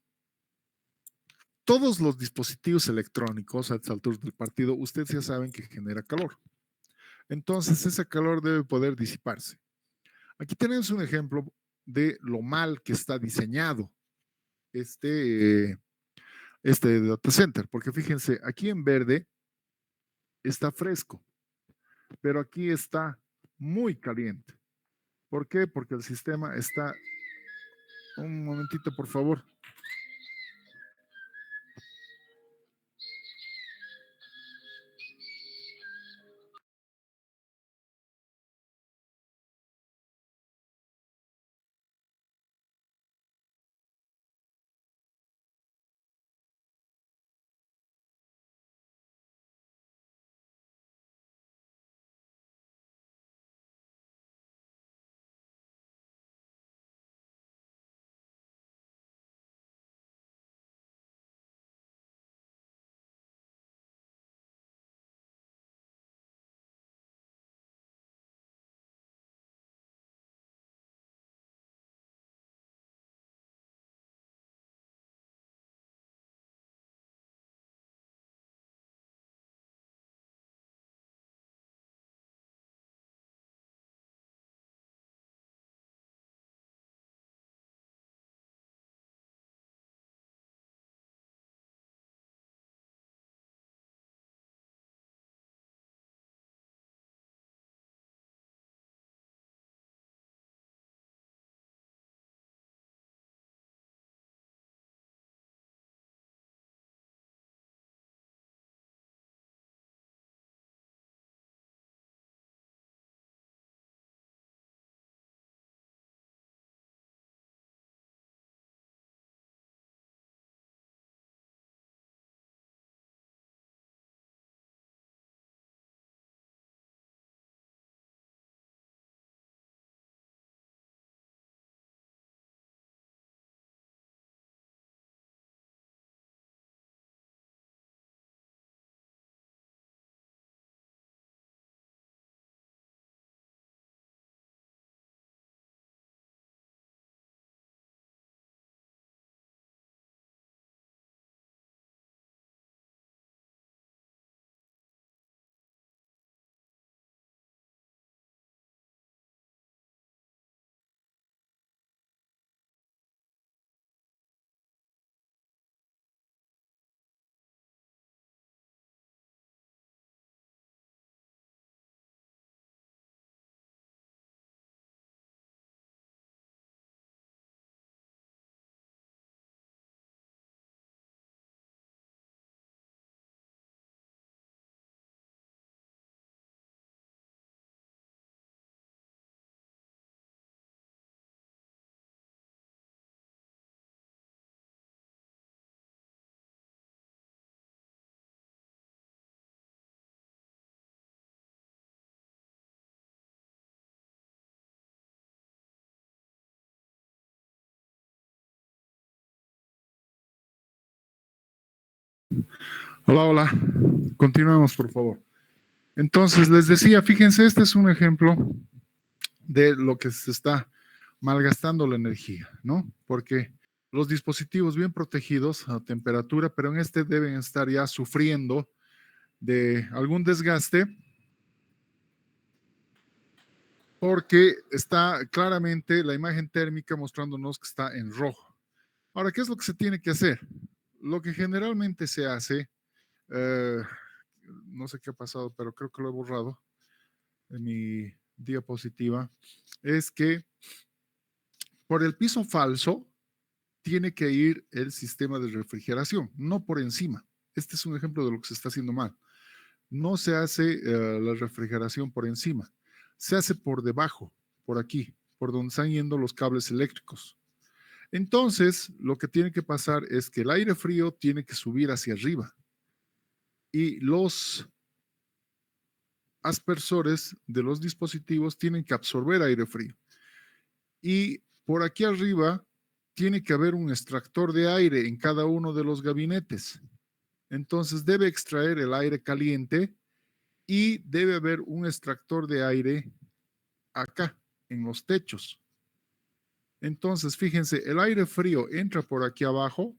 Todos los dispositivos electrónicos a estas alturas del partido, ustedes ya saben que genera calor. Entonces, ese calor debe poder disiparse. Aquí tenemos un ejemplo de lo mal que está diseñado este data center, porque fíjense, aquí en verde está fresco, pero aquí está muy caliente. ¿Por qué? Porque el sistema está... Un momentito, por favor. Hola, hola. Continuemos, por favor. Entonces, les decía, fíjense, este es un ejemplo de lo que se está malgastando la energía, ¿no? Porque los dispositivos bien protegidos a temperatura, pero en este deben estar ya sufriendo de algún desgaste porque está claramente la imagen térmica mostrándonos que está en rojo. Ahora, ¿qué es lo que se tiene que hacer? Lo que generalmente se hace, eh, no sé qué ha pasado, pero creo que lo he borrado en mi diapositiva, es que por el piso falso tiene que ir el sistema de refrigeración, no por encima. Este es un ejemplo de lo que se está haciendo mal. No se hace la refrigeración por encima, se hace por debajo, por aquí, por donde están yendo los cables eléctricos. Entonces, lo que tiene que pasar es que el aire frío tiene que subir hacia arriba y los aspersores de los dispositivos tienen que absorber aire frío. Y por aquí arriba tiene que haber un extractor de aire en cada uno de los gabinetes. Entonces debe extraer el aire caliente y debe haber un extractor de aire acá, en los techos. Entonces, fíjense, el aire frío entra por aquí abajo,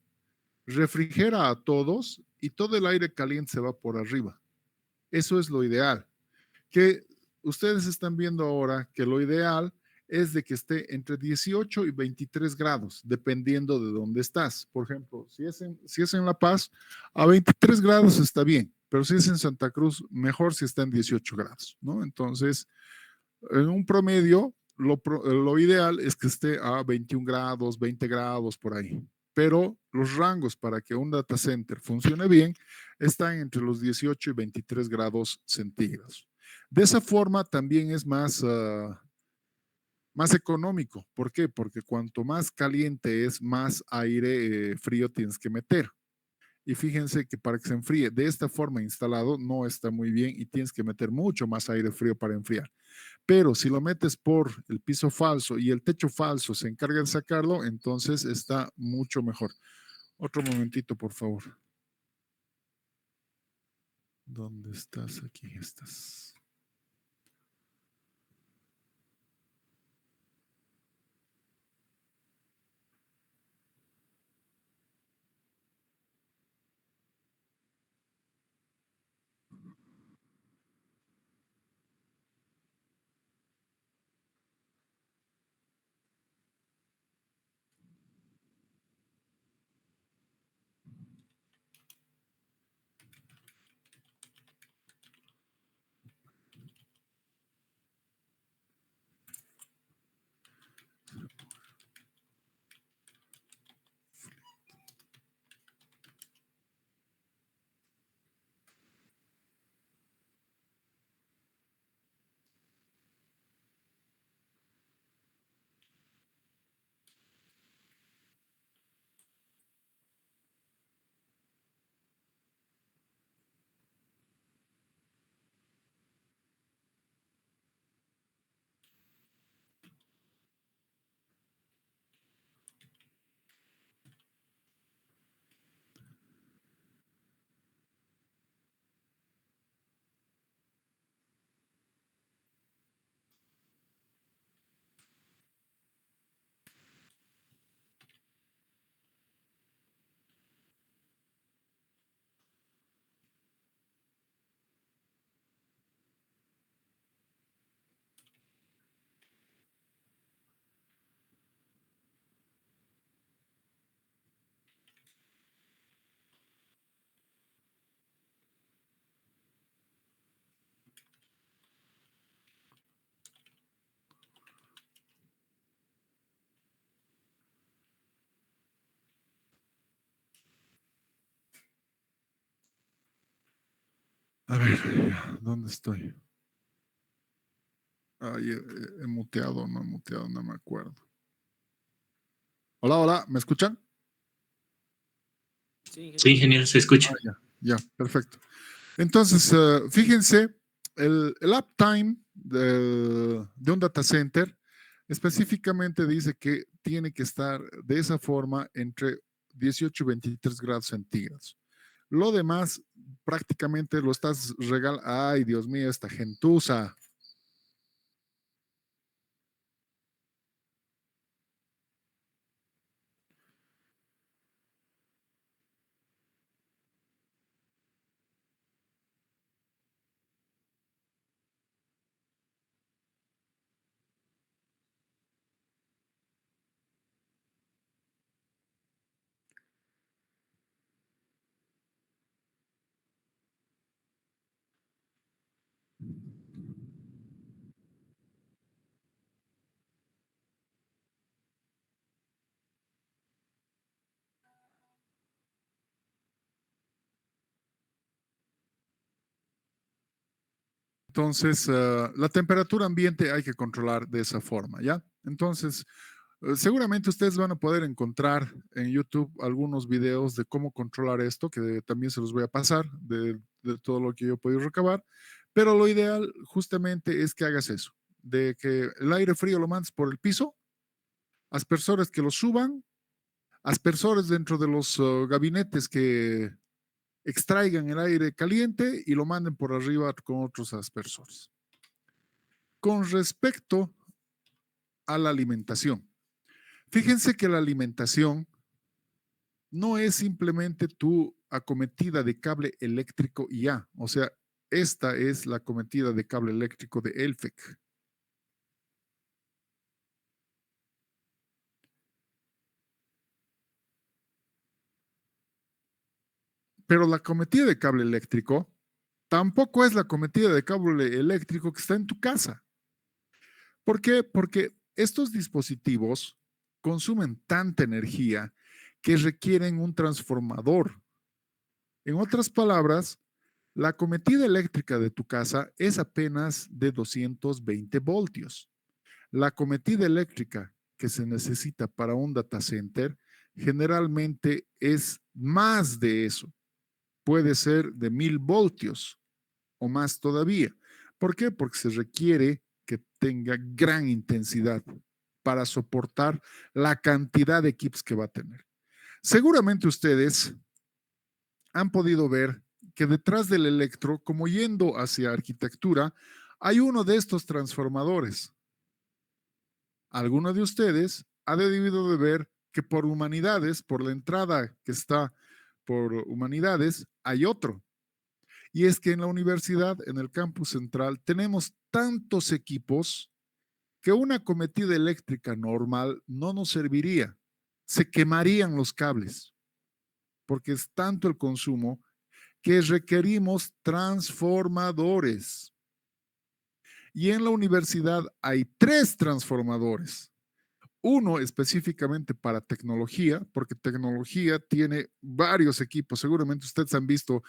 refrigera a todos y todo el aire caliente se va por arriba. Eso es lo ideal. Que ustedes están viendo ahora que lo ideal es de que esté entre 18 y 23 grados, dependiendo de dónde estás. Por ejemplo, si es en La Paz, a 23 grados está bien, pero si es en Santa Cruz, mejor si está en 18 grados, ¿no? Entonces, en un promedio, lo ideal es que esté a 21 grados, 20 grados por ahí. Pero los rangos para que un data center funcione bien están entre los 18 y 23 grados centígrados. De esa forma también es más económico. ¿Por qué? Porque cuanto más caliente es, más aire frío tienes que meter. Y fíjense que para que se enfríe de esta forma instalado no está muy bien y tienes que meter mucho más aire frío para enfriar. Pero si lo metes por el piso falso y el techo falso se encarga de sacarlo, entonces está mucho mejor. Otro momentito, por favor. ¿Dónde estás? Aquí estás. A ver, ¿dónde estoy? Ay, he muteado, no he muteado, no me acuerdo. Hola, hola, ¿me escuchan? Sí, ingeniero, se escucha. Ya, perfecto. Entonces, fíjense, el uptime de un data center específicamente dice que tiene que estar de esa forma entre 18 y 23 grados centígrados. Lo demás prácticamente lo estás regalando. Ay, Dios mío, esta gentuza. Entonces, la temperatura ambiente hay que controlar de esa forma, ¿ya? Entonces, seguramente ustedes van a poder encontrar en YouTube algunos videos de cómo controlar esto, que también se los voy a pasar de todo lo que yo he podido recabar, pero lo ideal justamente es que hagas eso, de que el aire frío lo mandes por el piso, aspersores que lo suban, aspersores dentro de los gabinetes que extraigan el aire caliente y lo manden por arriba con otros aspersores. Con respecto a la alimentación, fíjense que la alimentación no es simplemente tu acometida de cable eléctrico y ya, o sea, esta es la acometida de cable eléctrico de Elfec. Pero la acometida de cable eléctrico tampoco es la acometida de cable eléctrico que está en tu casa. ¿Por qué? Porque estos dispositivos consumen tanta energía que requieren un transformador. En otras palabras, la acometida eléctrica de tu casa es apenas de 220 voltios. La acometida eléctrica que se necesita para un data center generalmente es más de eso. Puede ser de 1000 voltios o más todavía. ¿Por qué? Porque se requiere que tenga gran intensidad para soportar la cantidad de equipos que va a tener. Seguramente ustedes han podido ver que detrás del electro, como yendo hacia arquitectura, hay uno de estos transformadores. Alguno de ustedes ha debido de ver que por humanidades, por la entrada que está por humanidades, hay otro. Y es que en la universidad, en el campus central, tenemos tantos equipos que una acometida eléctrica normal no nos serviría. Se quemarían los cables, porque es tanto el consumo que requerimos transformadores. Y en la universidad hay 3 transformadores. Uno específicamente para tecnología, porque tecnología tiene varios equipos. Seguramente ustedes han visto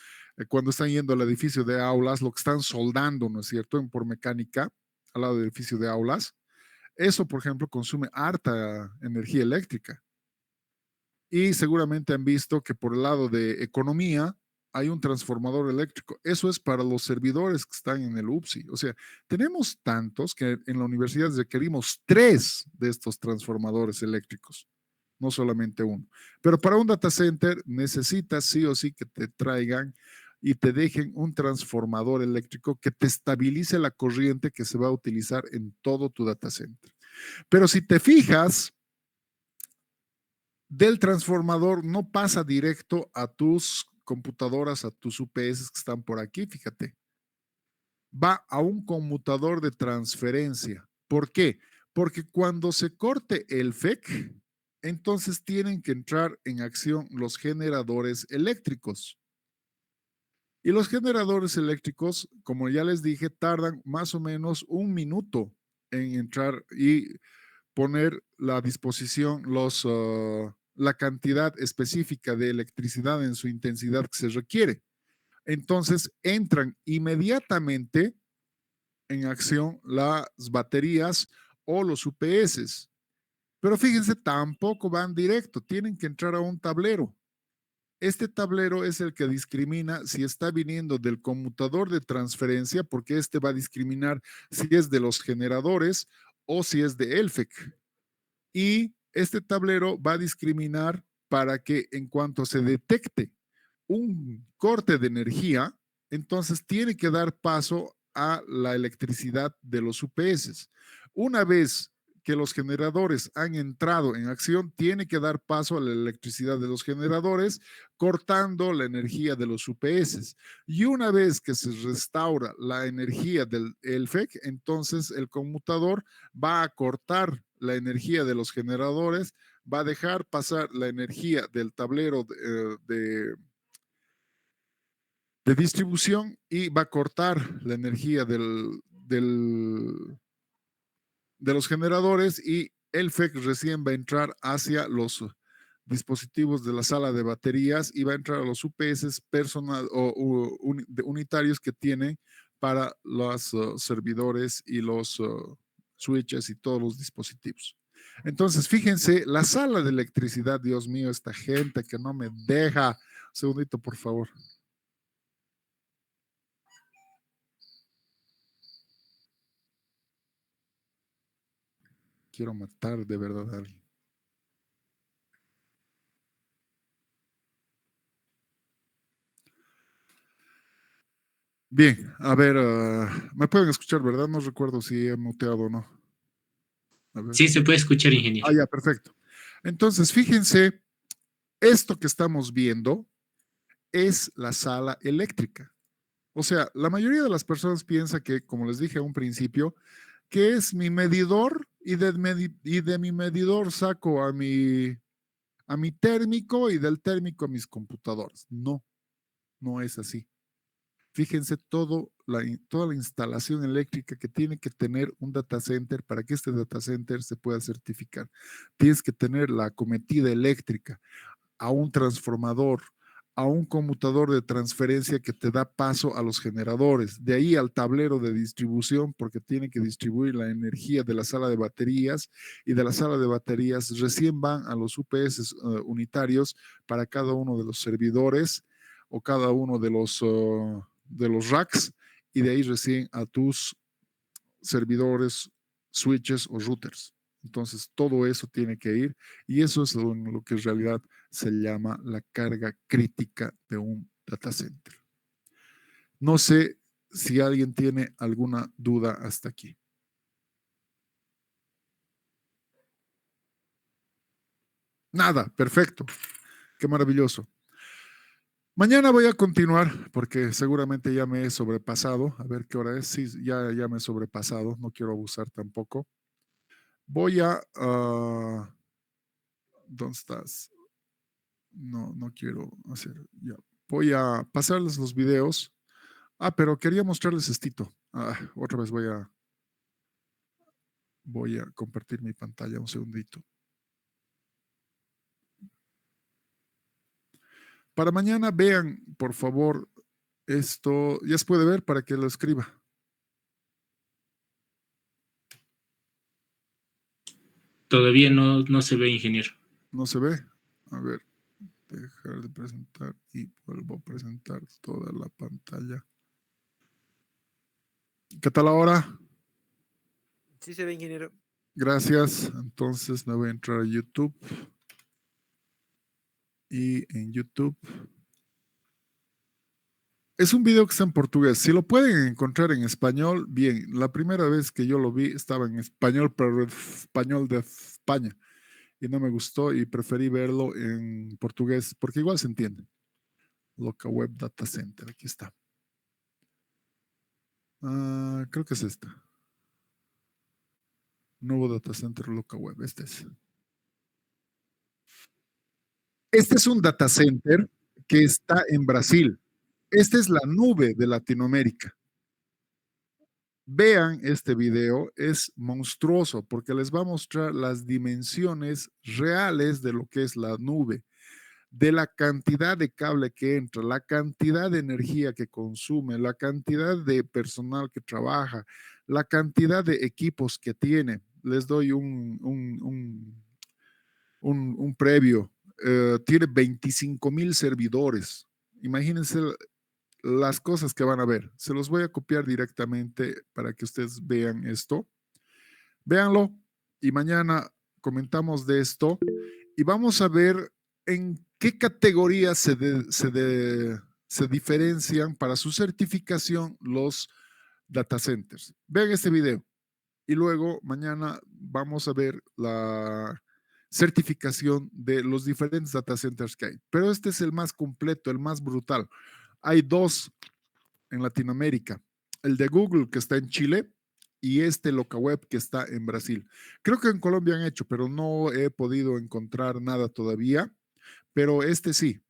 cuando están yendo al edificio de aulas, lo que están soldando, ¿no es cierto? Por mecánica, al lado del edificio de aulas. Eso, por ejemplo, consume harta energía eléctrica. Y seguramente han visto que por el lado de economía hay un transformador eléctrico. Eso es para los servidores que están en el UPSI. O sea, tenemos tantos que en la universidad requerimos 3 de estos transformadores eléctricos, no solamente uno. Pero para un data center necesitas sí o sí que te traigan y te dejen un transformador eléctrico que te estabilice la corriente que se va a utilizar en todo tu data center. Pero si te fijas, del transformador no pasa directo a tus computadoras, a tus UPS que están por aquí, fíjate. Va a un conmutador de transferencia. ¿Por qué? Porque cuando se corte el FEC, entonces tienen que entrar en acción los generadores eléctricos. Y los generadores eléctricos, como ya les dije, tardan más o menos 1 minuto en entrar y poner la disposición, la cantidad específica de electricidad en su intensidad que se requiere. Entonces entran inmediatamente en acción las baterías o los UPS. Pero fíjense, tampoco van directo, tienen que entrar a un tablero. Este tablero es el que discrimina si está viniendo del conmutador de transferencia, porque este va a discriminar si es de los generadores o si es de Elfec. Y este tablero va a discriminar para que en cuanto se detecte un corte de energía, entonces tiene que dar paso a la electricidad de los UPS. Una vez que los generadores han entrado en acción, tiene que dar paso a la electricidad de los generadores, cortando la energía de los UPS. Y una vez que se restaura la energía del ELFEC, entonces el conmutador va a cortar la energía de los generadores, va a dejar pasar la energía del tablero de distribución y va a cortar la energía de los generadores, y el FEC recién va a entrar hacia los dispositivos de la sala de baterías y va a entrar a los UPS personal o unitarios que tienen para los servidores y los switches y todos los dispositivos. Entonces, fíjense, la sala de electricidad, Dios mío, esta gente que no me deja. Un segundito, por favor. Quiero matar de verdad a alguien. Bien, a ver, me pueden escuchar, ¿verdad? No recuerdo si he muteado o no. A ver. Sí, se puede escuchar, ingeniero. Ah, ya, perfecto. Entonces, fíjense, esto que estamos viendo es la sala eléctrica. O sea, la mayoría de las personas piensa que, como les dije a un principio, que es mi medidor y de mi medidor saco a mi térmico y del térmico a mis computadoras. No, no es así. Fíjense toda la instalación eléctrica que tiene que tener un data center para que este data center se pueda certificar. Tienes que tener la acometida eléctrica, a un transformador, a un conmutador de transferencia que te da paso a los generadores, de ahí al tablero de distribución, porque tiene que distribuir la energía de la sala de baterías, y de la sala de baterías recién van a los UPS unitarios para cada uno de los servidores o cada uno de los racks, y de ahí recién a tus servidores, switches o routers. Entonces, todo eso tiene que ir, y eso es lo que en realidad se llama la carga crítica de un data center. No sé si alguien tiene alguna duda hasta aquí. Nada, perfecto. Qué maravilloso. Mañana voy a continuar porque seguramente ya me he sobrepasado. A ver qué hora es. Sí, ya me he sobrepasado. No quiero abusar tampoco. Voy a... ¿dónde estás? No quiero hacer... Ya. Voy a pasarles los videos. Ah, pero quería mostrarles estito. Otra vez voy a compartir mi pantalla un segundito. Para mañana vean, por favor, esto. Ya se puede ver para que lo escriba. Todavía no se ve, ingeniero. ¿No se ve? A ver, dejar de presentar y vuelvo a presentar toda la pantalla. ¿Qué tal ahora? Sí se ve, ingeniero. Gracias. Entonces me voy a entrar a YouTube. Y en YouTube es un video que está en portugués. Si lo pueden encontrar en español, bien. La primera vez que yo lo vi estaba en español, pero español de España. Y no me gustó y preferí verlo en portugués porque igual se entiende. Local Web Data Center, aquí está. Creo que es esta. Nuevo Data Center Local Web, este es. Este es un data center que está en Brasil. Esta es la nube de Latinoamérica. Vean este video, es monstruoso porque les va a mostrar las dimensiones reales de lo que es la nube, de la cantidad de cable que entra, la cantidad de energía que consume, la cantidad de personal que trabaja, la cantidad de equipos que tiene. Les doy un previo. Tiene 25,000 servidores. Imagínense las cosas que van a ver. Se los voy a copiar directamente para que ustedes vean esto. Véanlo y mañana comentamos de esto y vamos a ver en ¿Qué categorías se diferencian para su certificación los data centers? Vean este video y luego mañana vamos a ver la certificación de los diferentes data centers que hay. Pero este es el más completo, el más brutal. Hay dos en Latinoamérica, el de Google que está en Chile y este LocaWeb que está en Brasil. Creo que en Colombia han hecho, pero no he podido encontrar nada todavía, pero este sí,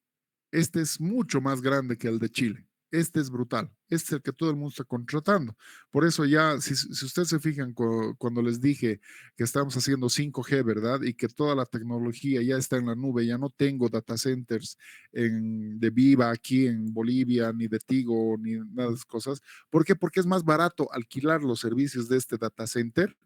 este es mucho más grande que el de Chile. Este es brutal. Este es el que todo el mundo está contratando. Por eso ya, si ustedes se fijan cuando les dije que estamos haciendo 5G, ¿verdad? Y que toda la tecnología ya está en la nube, ya no tengo data centers de Viva aquí en Bolivia, ni de Tigo, ni nada de esas cosas. ¿Por qué? Porque es más barato alquilar los servicios de este data center,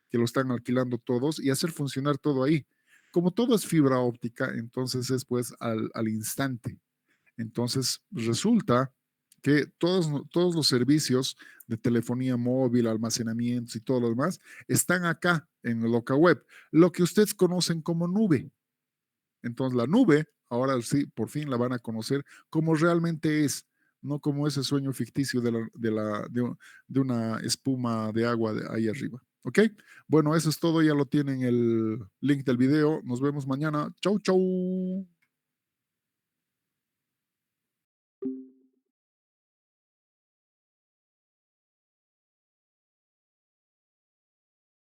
que lo están alquilando todos, y hacer funcionar todo ahí. Como todo es fibra óptica, entonces es pues al instante. Entonces resulta que todos los servicios de telefonía móvil, almacenamientos y todo lo demás están acá en el LocaWeb, lo que ustedes conocen como nube. Entonces la nube, ahora sí, por fin la van a conocer como realmente es, no como ese sueño ficticio de una espuma de agua ahí arriba. ¿Ok? Bueno, eso es todo, ya lo tienen el link del video. Nos vemos mañana. Chau, chau.